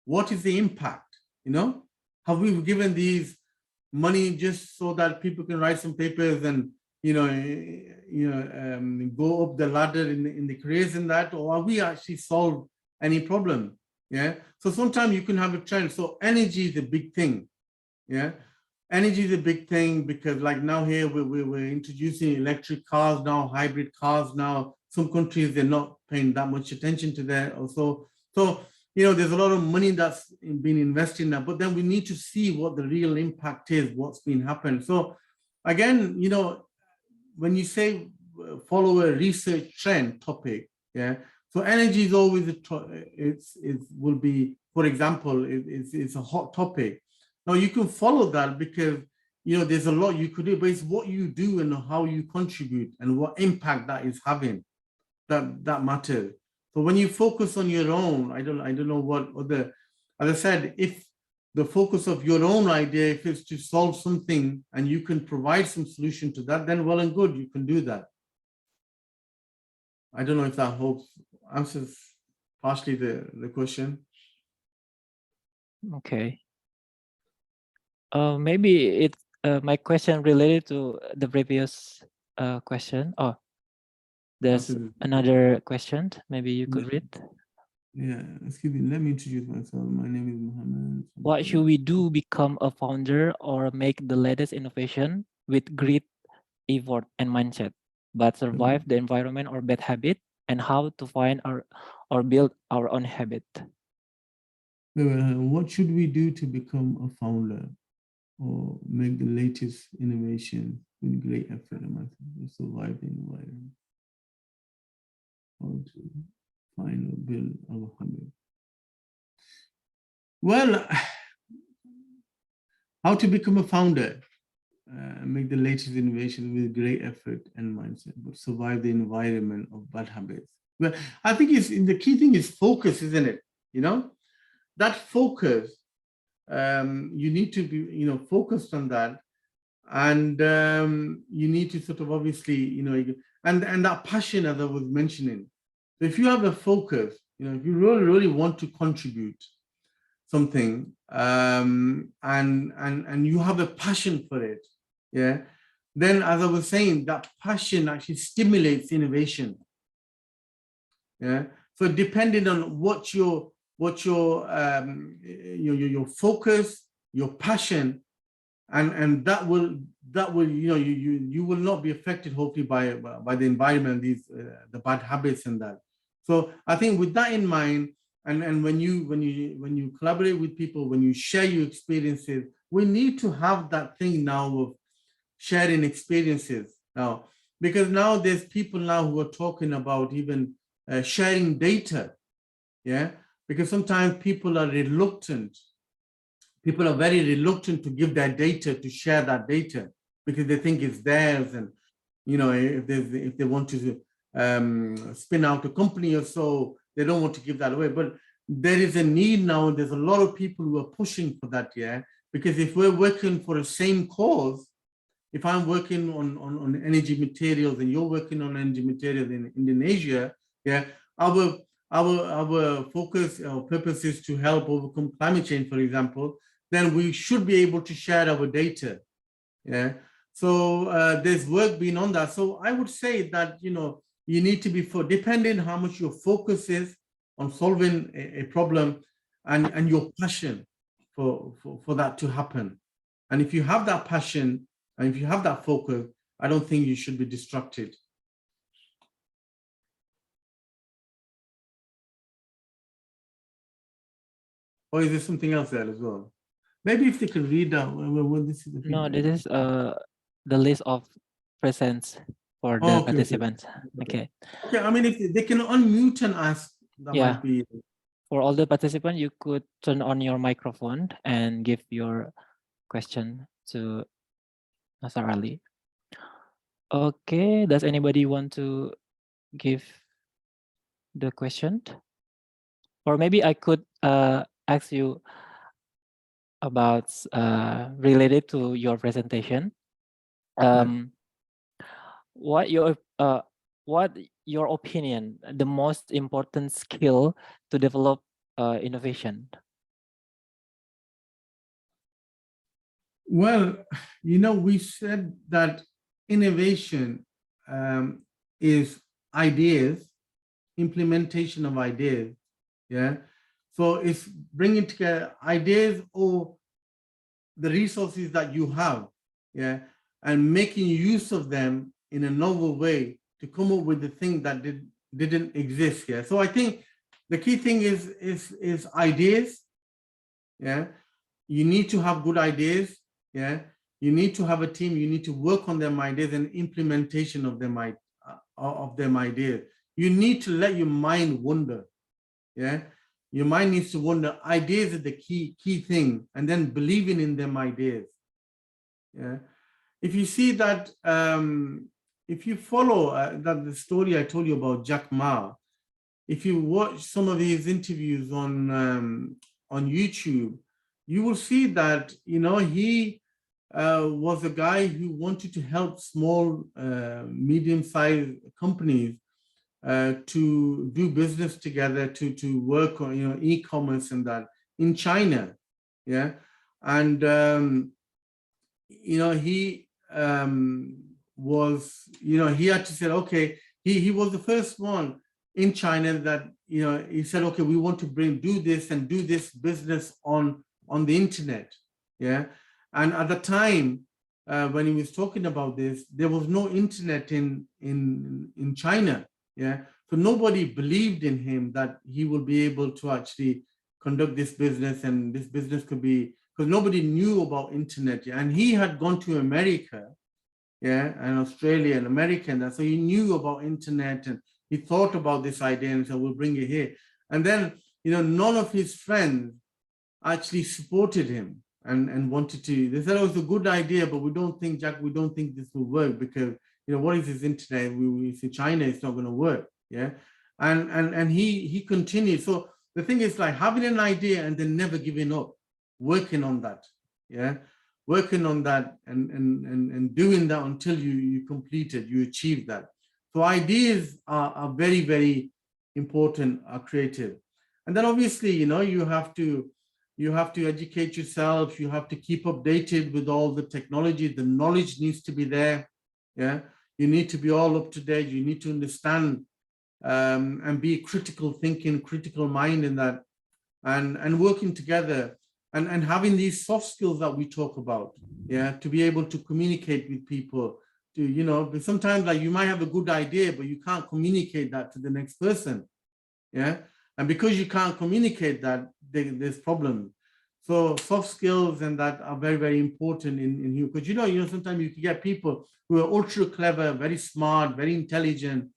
What is the impact? Have we given these money just so that people can write some papers and, go up the ladder in the careers and that, or are we actually solved any problem? Yeah. So sometimes you can have a trend. So energy is a big thing. Yeah. Energy is a big thing because like now here we're introducing electric cars now, hybrid cars now. Some countries, they're not paying that much attention to that also. So, there's a lot of money that's been invested in that, but then we need to see what the real impact is, what's been happened. So again, when you say follow a research trend topic, yeah. So energy is always it will be, for example, it's a hot topic. Now you can follow that because there's a lot you could do, but it's what you do and how you contribute and what impact that is having that matters. So when you focus on your own, I don't know what other, as I said, if the focus of your own idea, if it's to solve something and you can provide some solution to that, then well and good, you can do that. I don't know if that answers partially the question. Okay. Maybe it my question related to the previous question. Oh, there's another question. Maybe you could read. Yeah, excuse me. Let me introduce myself. My name is Mohammed. What should we do become a founder or make the latest innovation with grit, effort, and mindset, but survive the environment or bad habit, and how to find or build our own habit? What should we do to become a founder or make the latest innovation with great effort and mindset, survive the environment? How to find or build our habit? Well, how to become a founder, make the latest innovation with great effort and mindset, but survive the environment of bad habits. Well, I think the key thing is focus, isn't it? That focus, you need to be, focused on that. And you need to sort of obviously, and that passion, as I was mentioning. If you have a focus, if you really, really want to contribute something, and you have a passion for it, yeah, then as I was saying, that passion actually stimulates innovation. Yeah. So depending on what your focus, your passion, and that will you will not be affected hopefully by the environment, the bad habits and that. So I think with that in mind, and when you collaborate with people, when you share your experiences, we need to have that thing now of sharing experiences now, because now there's people now who are talking about even sharing data, yeah, because sometimes people are reluctant. People are very reluctant to give their data, to share that data, because they think it's theirs, and if they want to spin out a company or so, they don't want to give that away. But there is a need now. There's a lot of people who are pushing for that, yeah. Because if we're working for the same cause, if I'm working on energy materials and you're working on energy materials in Indonesia, yeah, our focus, our purpose is to help overcome climate change, for example, then we should be able to share our data, yeah. So there's work being on that. So I would say that, you need to be, depending how much your focus is on solving a problem and your passion for that to happen. And if you have that passion, and if you have that focus, I don't think you should be distracted. Or is there something else there as well? Maybe if they could read out. Well, this is the No, feedback. this is the list of presents. for the Okay, okay. participants. Okay. Okay, I mean, if they can unmute and ask, that Yeah. might be. For all the participants, you could turn on your microphone and give your question to Nasar Ali. Okay, does anybody want to give the question? Or maybe I could ask you about related to your presentation. What your opinion, the most important skill to develop innovation? Well, you know, we said that innovation is ideas, implementation of ideas. Yeah. So it's bringing together ideas or the resources that you have. Yeah. And making use of them in a novel way to come up with the thing that didn't exist. Yeah. So I think the key thing is ideas. Yeah. You need to have good ideas. Yeah. You need to have a team. You need to work on them ideas and implementation of them ideas. You need to let your mind wander. Yeah. Your mind needs to wonder. Ideas are the key thing, and then believing in them ideas. Yeah. If you see that, if you follow that the story I told you about Jack Ma, if you watch some of his interviews on YouTube, you will see that, you know, he was a guy who wanted to help small, medium-sized companies to do business together, to work on, you know, e-commerce and that in China. Yeah. And, you know, he was, you know, he had to say, okay, he was the first one in China that, you know, he said, okay, we want to do this business on the internet. Yeah. And at the time, when he was talking about this, there was no internet in China. Yeah. So nobody believed in him that he will be able to actually conduct this business, and this business could be, because nobody knew about internet. Yeah? And he had gone to America, yeah, and Australia and America, and so he knew about internet, and he thought about this idea and said, we'll bring it here. And then, you know, none of his friends actually supported him and wanted to, they said, oh, it's a good idea, but we don't think, Jack, we don't think this will work, because, you know, what is this internet? We see China, it's not going to work. Yeah. And he continued. So the thing is, like, having an idea and then never giving up, working on that. Yeah. Working on that and doing that until you complete it, you achieve that. So ideas are very, very important, are creative. And then obviously, you know, you have to educate yourself. You have to keep updated with all the technology. The knowledge needs to be there. Yeah. You need to be all up to date. You need to understand and be critical thinking, critical mind in that, and working together. And having these soft skills that we talk about, yeah, to be able to communicate with people, to, you know, but sometimes, like, you might have a good idea, but you can't communicate that to the next person, yeah, and because you can't communicate that, there's problems. So soft skills and that are very, very important in you, because you know, sometimes you can get people who are ultra clever, very smart, very intelligent,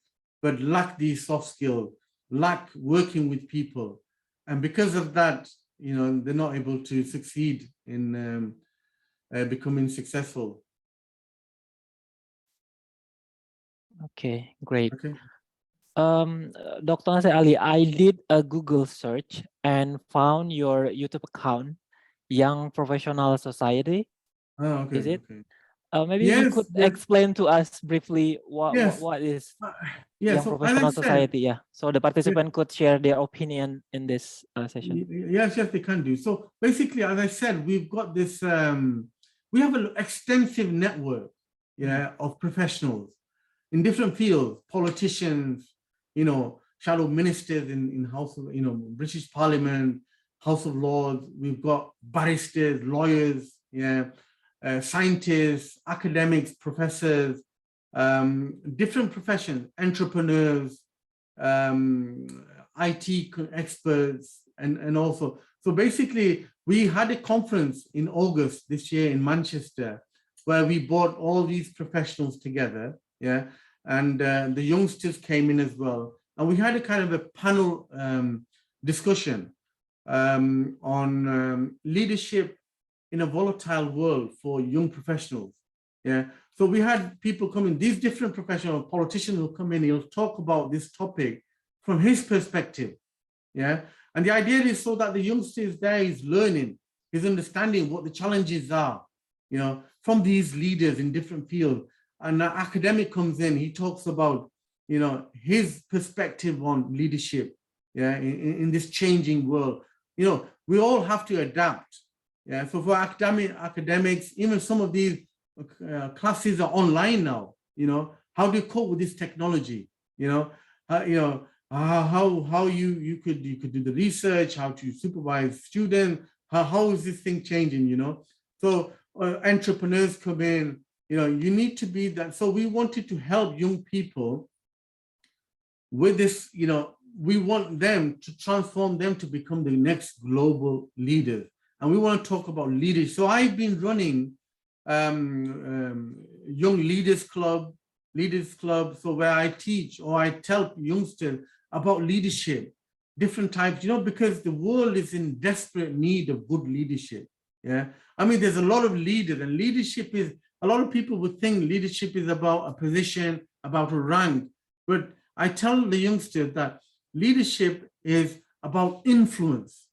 but lack these soft skills, lack working with people, and because of that, you know, they're not able to succeed in becoming successful. Okay, great. Okay. Dr. Nasar Ali, I did a Google search and found your YouTube account, Young Professional Society. Oh, okay. Is it? Okay. Maybe Yes, you could yes. explain to us briefly what is yeah, Young so Professional as I Society. said, Yeah, so the participant could share their opinion in this session. yes, they can do. So basically, as I said, we've got this, we have an extensive network, yeah, of professionals in different fields, politicians, you know, shadow ministers in House of, you know, British Parliament, House of Lords. We've got barristers, lawyers, yeah, scientists, academics, professors, different professions, entrepreneurs, IT experts, and also, so basically we had a conference in August this year in Manchester, where we brought all these professionals together, yeah, and the youngsters came in as well. And we had a kind of a panel discussion on leadership in a volatile world for young professionals. Yeah. So we had people come in, these different professional politicians will come in, he'll talk about this topic from his perspective. Yeah. And the idea is so that the youngsters there is learning, is understanding what the challenges are, you know, from these leaders in different fields. And an academic comes in, he talks about, you know, his perspective on leadership, yeah, in this changing world. You know, we all have to adapt. Yeah, so for academics, even some of these classes are online now. You know, how do you cope with this technology? You know, how you could do the research, how to supervise students, how is this thing changing? You know, so entrepreneurs come in. You know, you need to be that. So we wanted to help young people with this. You know, we want them to transform them to become the next global leaders. And we want to talk about leaders. So I've been running young leaders club. So where I teach or I tell youngsters about leadership, different types, you know, because the world is in desperate need of good leadership. Yeah. I mean, there's a lot of leaders, and leadership is, a lot of people would think leadership is about a position, about a rank. But I tell the youngsters that leadership is about influence.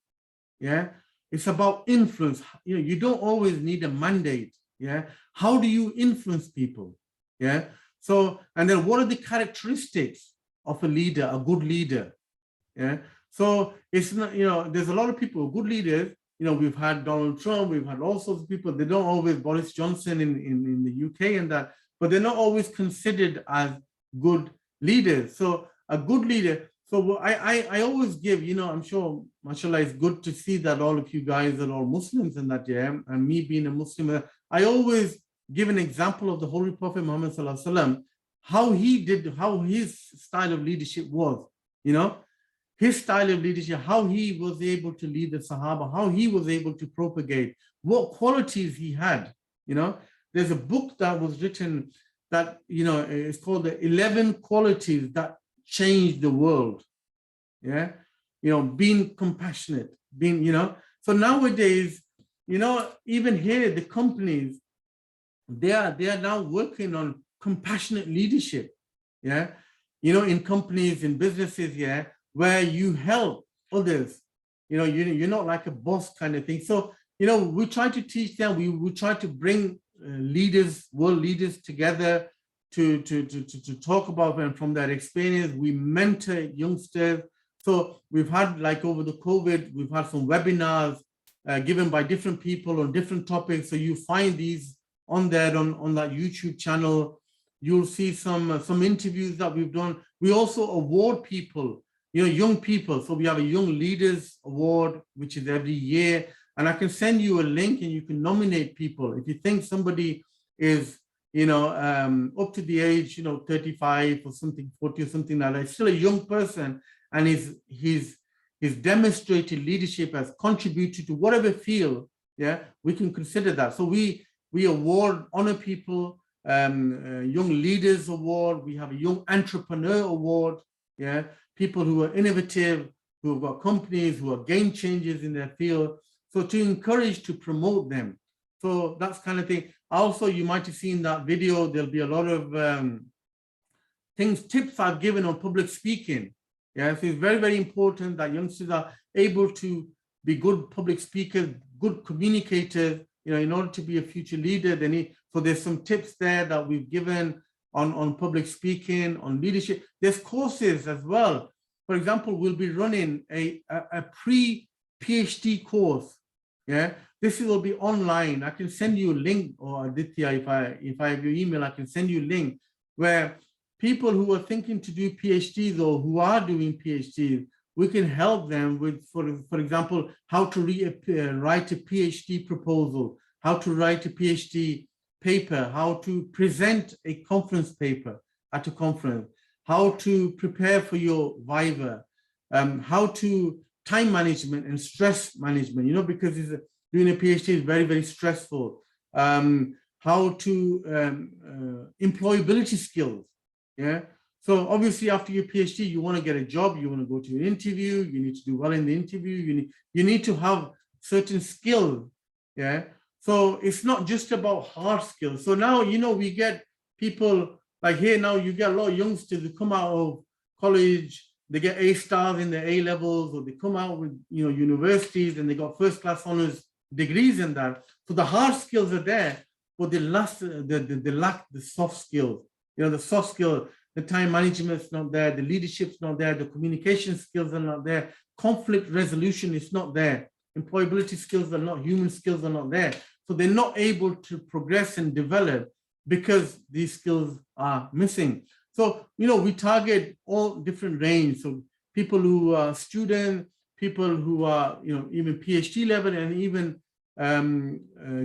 Yeah. It's about influence. You know, you don't always need a mandate. Yeah. How do you influence people? Yeah. So, and then what are the characteristics of a leader, a good leader? Yeah. So it's not, you know, there's a lot of people, good leaders. You know, we've had Donald Trump, we've had all sorts of people. They don't always, Boris Johnson in the UK and that, but they're not always considered as good leaders. So a good leader. So I always give, you know, I'm sure, mashallah, it's good to see that all of you guys are all Muslims and that, yeah, and me being a Muslim, I always give an example of the Holy Prophet Muhammad Sallallahu Alaihi Wasallam, how his style of leadership was, you know, his style of leadership, how he was able to lead the Sahaba, how he was able to propagate, what qualities he had, you know. There's a book that was written that, you know, it's called the 11 Qualities That Changed the World. Yeah. You know, being compassionate, being, you know, so nowadays, you know, even here, the companies, they are now working on compassionate leadership. Yeah. You know, in companies, in businesses, yeah, where you help others, you know, you're not like a boss kind of thing. So, you know, we try to teach them, we try to bring leaders, world leaders together to talk about them from their experience. We mentor youngsters. So we've had, like over the COVID, we've had some webinars given by different people on different topics. So you find these on there on that YouTube channel. You'll see some interviews that we've done. We also award people, you know, young people. So we have a Young Leaders Award, which is every year. And I can send you a link and you can nominate people. If you think somebody is, you know, up to the age, you know, 35 or something, 40 or something like that, still a young person, and he's demonstrated leadership, has contributed to whatever field, yeah, we can consider that. So we award, honor people, Young Leaders Award. We have a Young Entrepreneur Award, yeah, people who are innovative, who have got companies, who are game changers in their field. So to encourage, to promote them. So that's kind of thing. Also, you might have seen that video, there'll be a lot of tips I've given on public speaking. Yeah, so it's very, very important that youngsters are able to be good public speakers, good communicators, you know, in order to be a future leader. They need, so there's some tips there that we've given on public speaking, on leadership. There's courses as well. For example, we'll be running a pre-PhD course. Yeah, this will be online. I can send you a link, or Aditya, if I have your email, I can send you a link where people who are thinking to do PhDs or who are doing PhDs, we can help them with, for example, how to write a PhD proposal, how to write a PhD paper, how to present a conference paper at a conference, how to prepare for your Viva, how to time management and stress management, you know, because doing a PhD is very, very stressful. How to employability skills. Yeah. So obviously after your PhD, you want to get a job, you want to go to an interview, you need to do well in the interview, you need to have certain skills. Yeah. So it's not just about hard skills. So now, we get people like here now, you get a lot of youngsters who come out of college, they get A stars in their A levels, or they come out with, universities and they got first class honors degrees in that. So the hard skills are there, but they lack the soft skills. The soft skills, the time management's not there, the leadership's not there, the communication skills are not there, conflict resolution is not there, employability skills are not, human skills are not there. So they're not able to progress and develop because these skills are missing. So, we target all different range. So people who are students, people who are, even PhD level, and even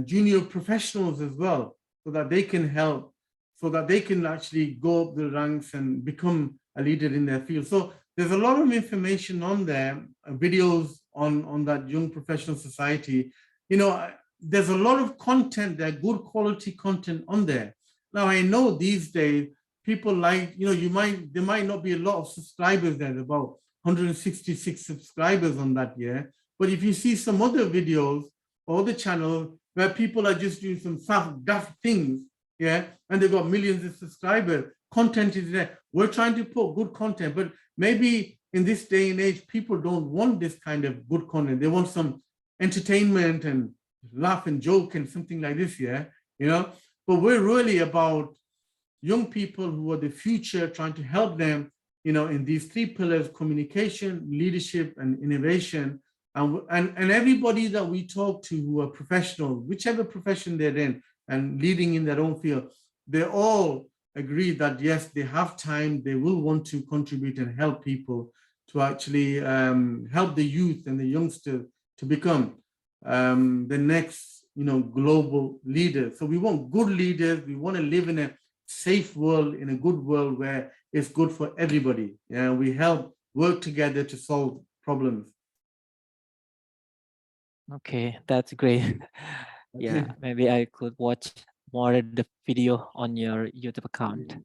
junior professionals as well, so that they can help, so that they can actually go up the ranks and become a leader in their field. So there's a lot of information on there, videos on that Young Professional Society. There's a lot of content there, good quality content on there. Now, I know these days, people like, there might not be a lot of subscribers there, about 166 subscribers on that year. But if you see some other videos or other channels where people are just doing some daft things, yeah, and they've got millions of subscribers, content is there. We're trying to put good content, but maybe in this day and age, people don't want this kind of good content. They want some entertainment and laugh and joke and something like this, yeah, but we're really about young people who are the future, trying to help them, in these three pillars: communication, leadership, and innovation. And everybody that we talk to who are professional, whichever profession they're in, and leading in their own field, they all agree that yes, they have time, they will want to contribute and help people to actually help the youth and the youngsters to become the next, global leaders. So we want good leaders. We want to live in a safe world, in a good world where it's good for everybody. Yeah, we help work together to solve problems. Okay, that's great. Yeah, maybe I could watch more of the video on your YouTube account.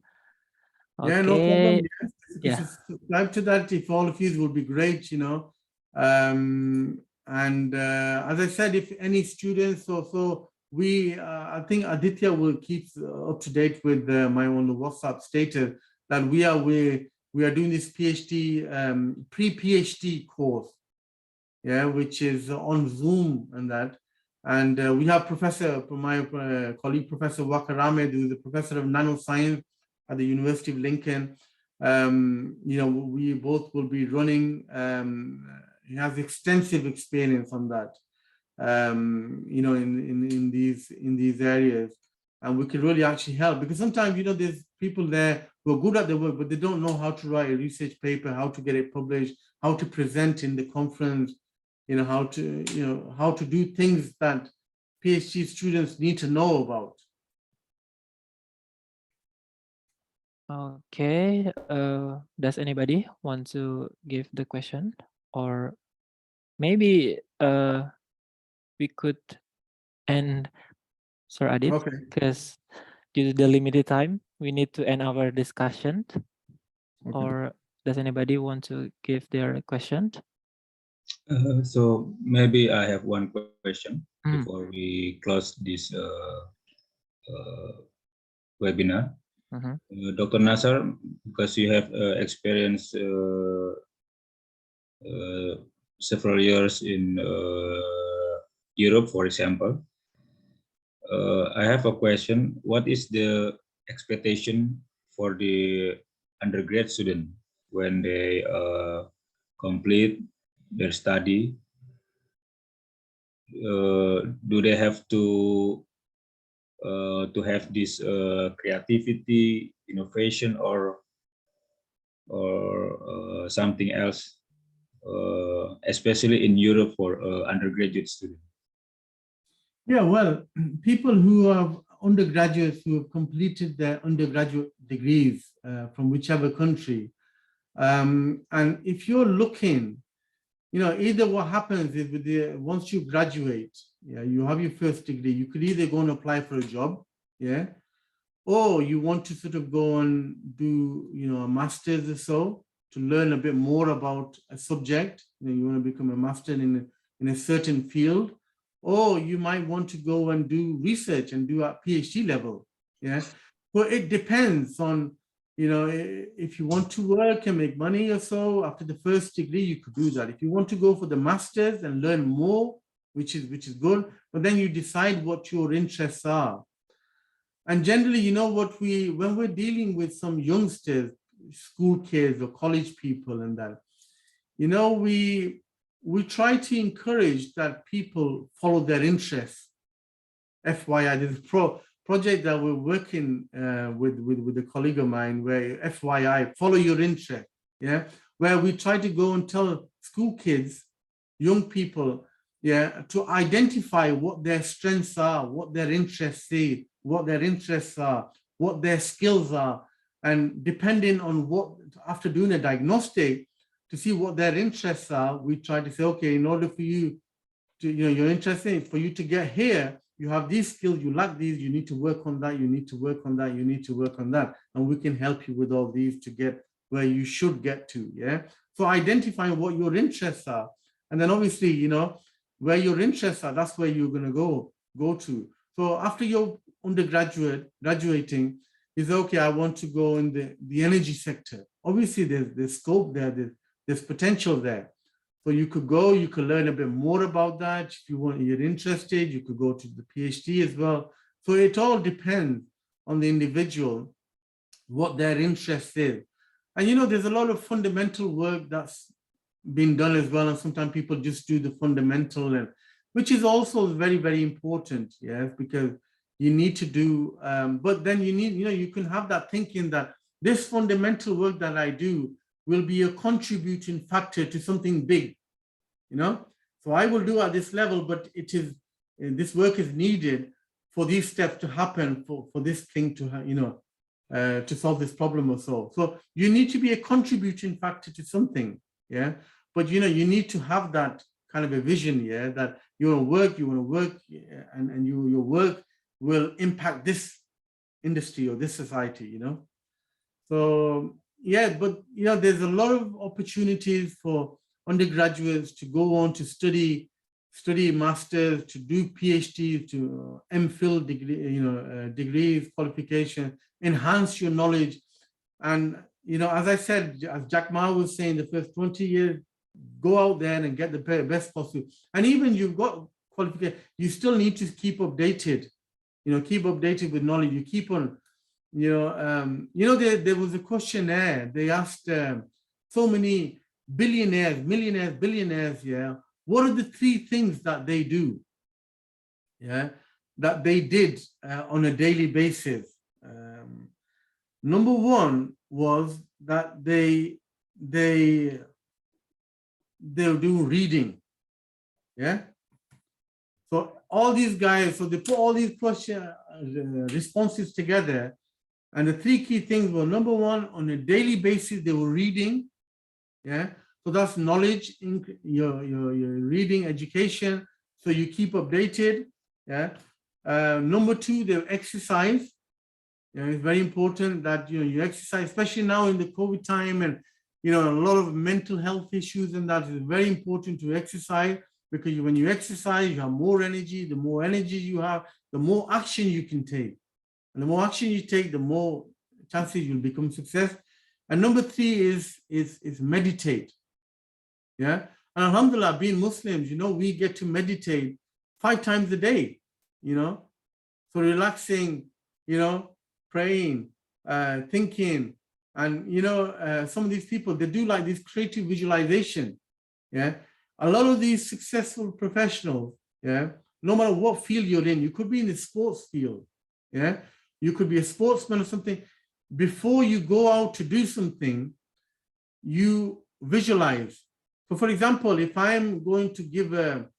Yeah, no problem. Okay. Yes. Yeah. Subscribe to that if all of you would be great, and as I said, if any students also, I think Aditya will keep up to date with my own WhatsApp status that we are doing this PhD, pre-PhD course, yeah, which is on Zoom and that. And we have my colleague, Professor Wakaramed, who is a professor of nanoscience at the University of Lincoln. We both will be running. He has extensive experience on that, in these areas, and we can really actually help, because sometimes, there's people there who are good at their work, but they don't know how to write a research paper, how to get it published, how to present in the conference, how to do things that PhD students need to know about. Okay. Does anybody want to give the question, or maybe we could end, Sir Adit, because due to the limited time, we need to end our discussion. Okay. Or does anybody want to give their question? So maybe I have one question before we close this webinar. Dr. Nasar, because you have experience several years in Europe, for example, I have a question. What is the expectation for the undergrad student when they complete their study? Do they have to have this creativity, innovation, or something else, especially in Europe for undergraduate students? Yeah, well, people who have undergraduates who have completed their undergraduate degrees from whichever country, and if you're looking, either what happens is once you graduate, yeah, you have your first degree, you could either go and apply for a job, yeah, or you want to sort of go and do, a master's or so to learn a bit more about a subject. You want to become a master in a certain field, or you might want to go and do research and do at PhD level. Yeah. Well, it depends on, if you want to work and make money or so after the first degree, you could do that. If you want to go for the master's and learn more, which is good, but then you decide what your interests are. And generally, when we're dealing with some youngsters, school kids or college people and that, we try to encourage that people follow their interests. FYI, there's a project that we're working with a colleague of mine where FYI, follow your interest, yeah, where we try to go and tell school kids, young people, yeah, to identify what their strengths are, what their interests are, what their skills are, and depending on what, after doing a diagnostic to see what their interests are, we try to say, okay, in order for you to, you're interested, for you to get here, you have these skills, you lack these, you need to work on that, you need to work on that, you need to work on that. And we can help you with all these to get where you should get to, yeah? So identifying what your interests are. And then obviously, where your interests are, that's where you're gonna go to. So after you're graduating, is okay, I want to go in the energy sector. Obviously there's scope there, there's potential there. So you could go, you could learn a bit more about that. If you're interested, you could go to the PhD as well. So it all depends on the individual, what their interest is. And there's a lot of fundamental work that's been done as well. And sometimes people just do the fundamental, and which is also very, very important, yes, because you need to do, but then you need, you can have that thinking that this fundamental work that I do will be a contributing factor to something big, So I will do at this level, but this work is needed for these steps to happen, for this thing to, to solve this problem or so. So you need to be a contributing factor to something, yeah? But, you need to have that kind of a vision, yeah, that you want to work, and your work will impact this industry or this society, So, yeah, but, there's a lot of opportunities for undergraduates to go on to study masters, to do PhD, to M.Phil degree, degrees, qualification, enhance your knowledge. And, as I said, as Jack Ma was saying, the first 20 years, go out there and get the best possible. And even you've got qualification, you still need to keep updated, keep updated with knowledge. You keep on, there was a questionnaire. They asked so many billionaires, millionaires, billionaires, yeah, what are the 3 things that they do, yeah, that they did on a daily basis? Number 1 was that they do reading, yeah. So all these guys, so they put all these responses together, and the 3 key things were, number 1, on a daily basis they were reading, yeah. So that's knowledge, your reading, education, so you keep updated, yeah. Number 2, they exercise. It's very important that you exercise, especially now in the COVID time, and a lot of mental health issues, and that is very important to exercise, because when you exercise, you have more energy. The more energy you have, the more action you can take. And the more action you take, the more chances you'll become success. And number 3 is meditate. Yeah. And alhamdulillah, being Muslims, we get to meditate 5 times a day, So relaxing, praying, thinking. And, some of these people, they do like this creative visualization. Yeah. A lot of these successful professionals, yeah, no matter what field you're in, you could be in the sports field. Yeah. You could be a sportsman or something. Before you go out to do something, you visualize. So for example, if I'm going to give a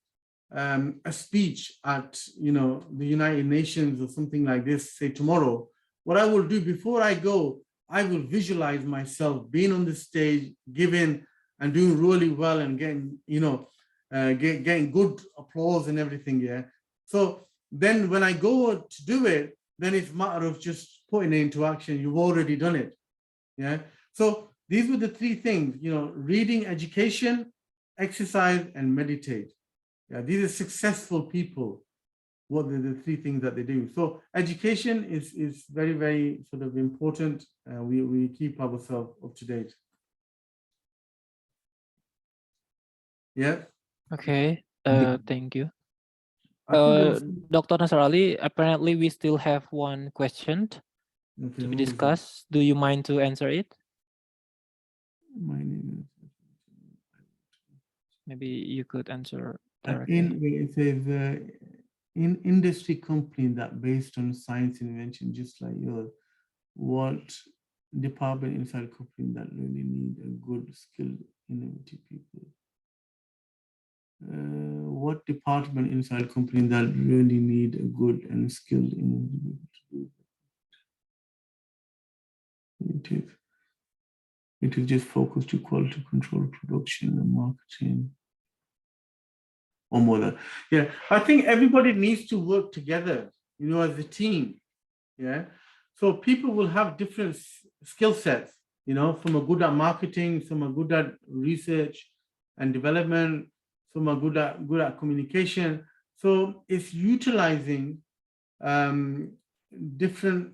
speech at, the United Nations or something like this, say tomorrow, what I will do before I go, I will visualize myself being on the stage, giving and doing really well and getting, getting good applause and everything, yeah. So then when I go to do it, then it's a matter of just putting it into action, you've already done it. Yeah. So these were the three things, reading, education, exercise, and meditate. Yeah, these are successful people. What are the three things that they do? So education is very, very sort of important. We keep ourselves up to date. Yeah. Okay. Thank you. I think there was, Dr. Nasar Ali, apparently we still have one question okay, to be who is it? discussed. Do you mind to answer it? My name Maybe you could answer is directly. it says in industry company that based on science invention, just like yours, what department inside company that really need a good skilled innovative people? What department inside company that really need a good and skilled innovative? It is just focused to quality control, production, and marketing. Or more than, yeah. I think everybody needs to work together, as a team. Yeah. So people will have different skill sets, some are good at marketing, some are good at research and development, some are good at communication. So it's utilizing different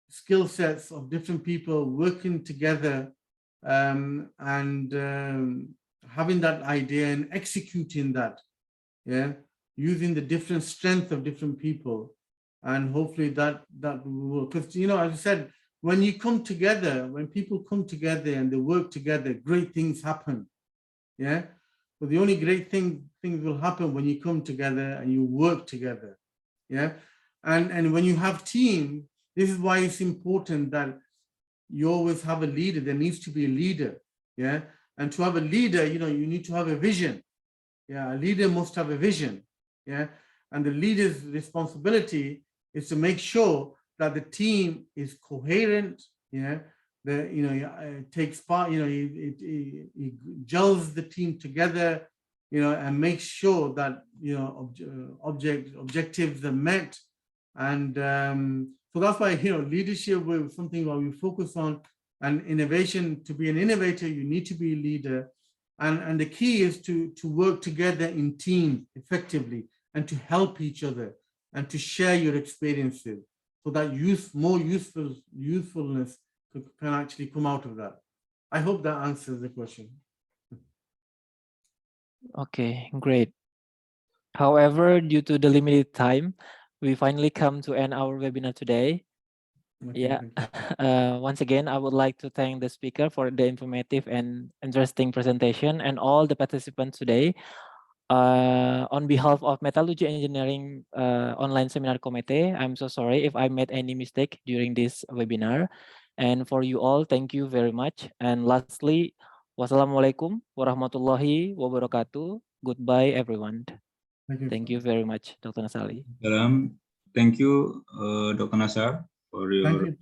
skill sets of different people working together and having that idea and executing that, yeah, using the different strength of different people, and hopefully that will, because as I said, when you come together, when people come together and they work together, great things happen. Yeah. But the only great things will happen when you come together and you work together. Yeah. And when you have team, this is why it's important that you always have a leader. There needs to be a leader. Yeah. And to have a leader, you need to have a vision. Yeah. A leader must have a vision. Yeah. And the leader's responsibility is to make sure that the team is coherent. Yeah. It takes part, he gels the team together, and makes sure that, objectives are met. And so that's why, leadership is something that we focus on, and innovation. To be an innovator, you need to be a leader. And the key is to work together in teams effectively and to help each other and to share your experiences, so that more usefulness can actually come out of that. I hope that answers the question. Okay, great. However, due to the limited time, we finally come to end our webinar today. Okay, Yeah. Once again, I would like to thank the speaker for the informative and interesting presentation, and all the participants today. On behalf of Metallurgy Engineering Online Seminar Committee, I'm so sorry if I made any mistake during this webinar. And for you all, thank you very much. And lastly, wassalamualaikum warahmatullahi wabarakatuh. Goodbye, everyone. Thank you very much, Dr. Nasar Ali. Thank you, Dr. Nasar, for your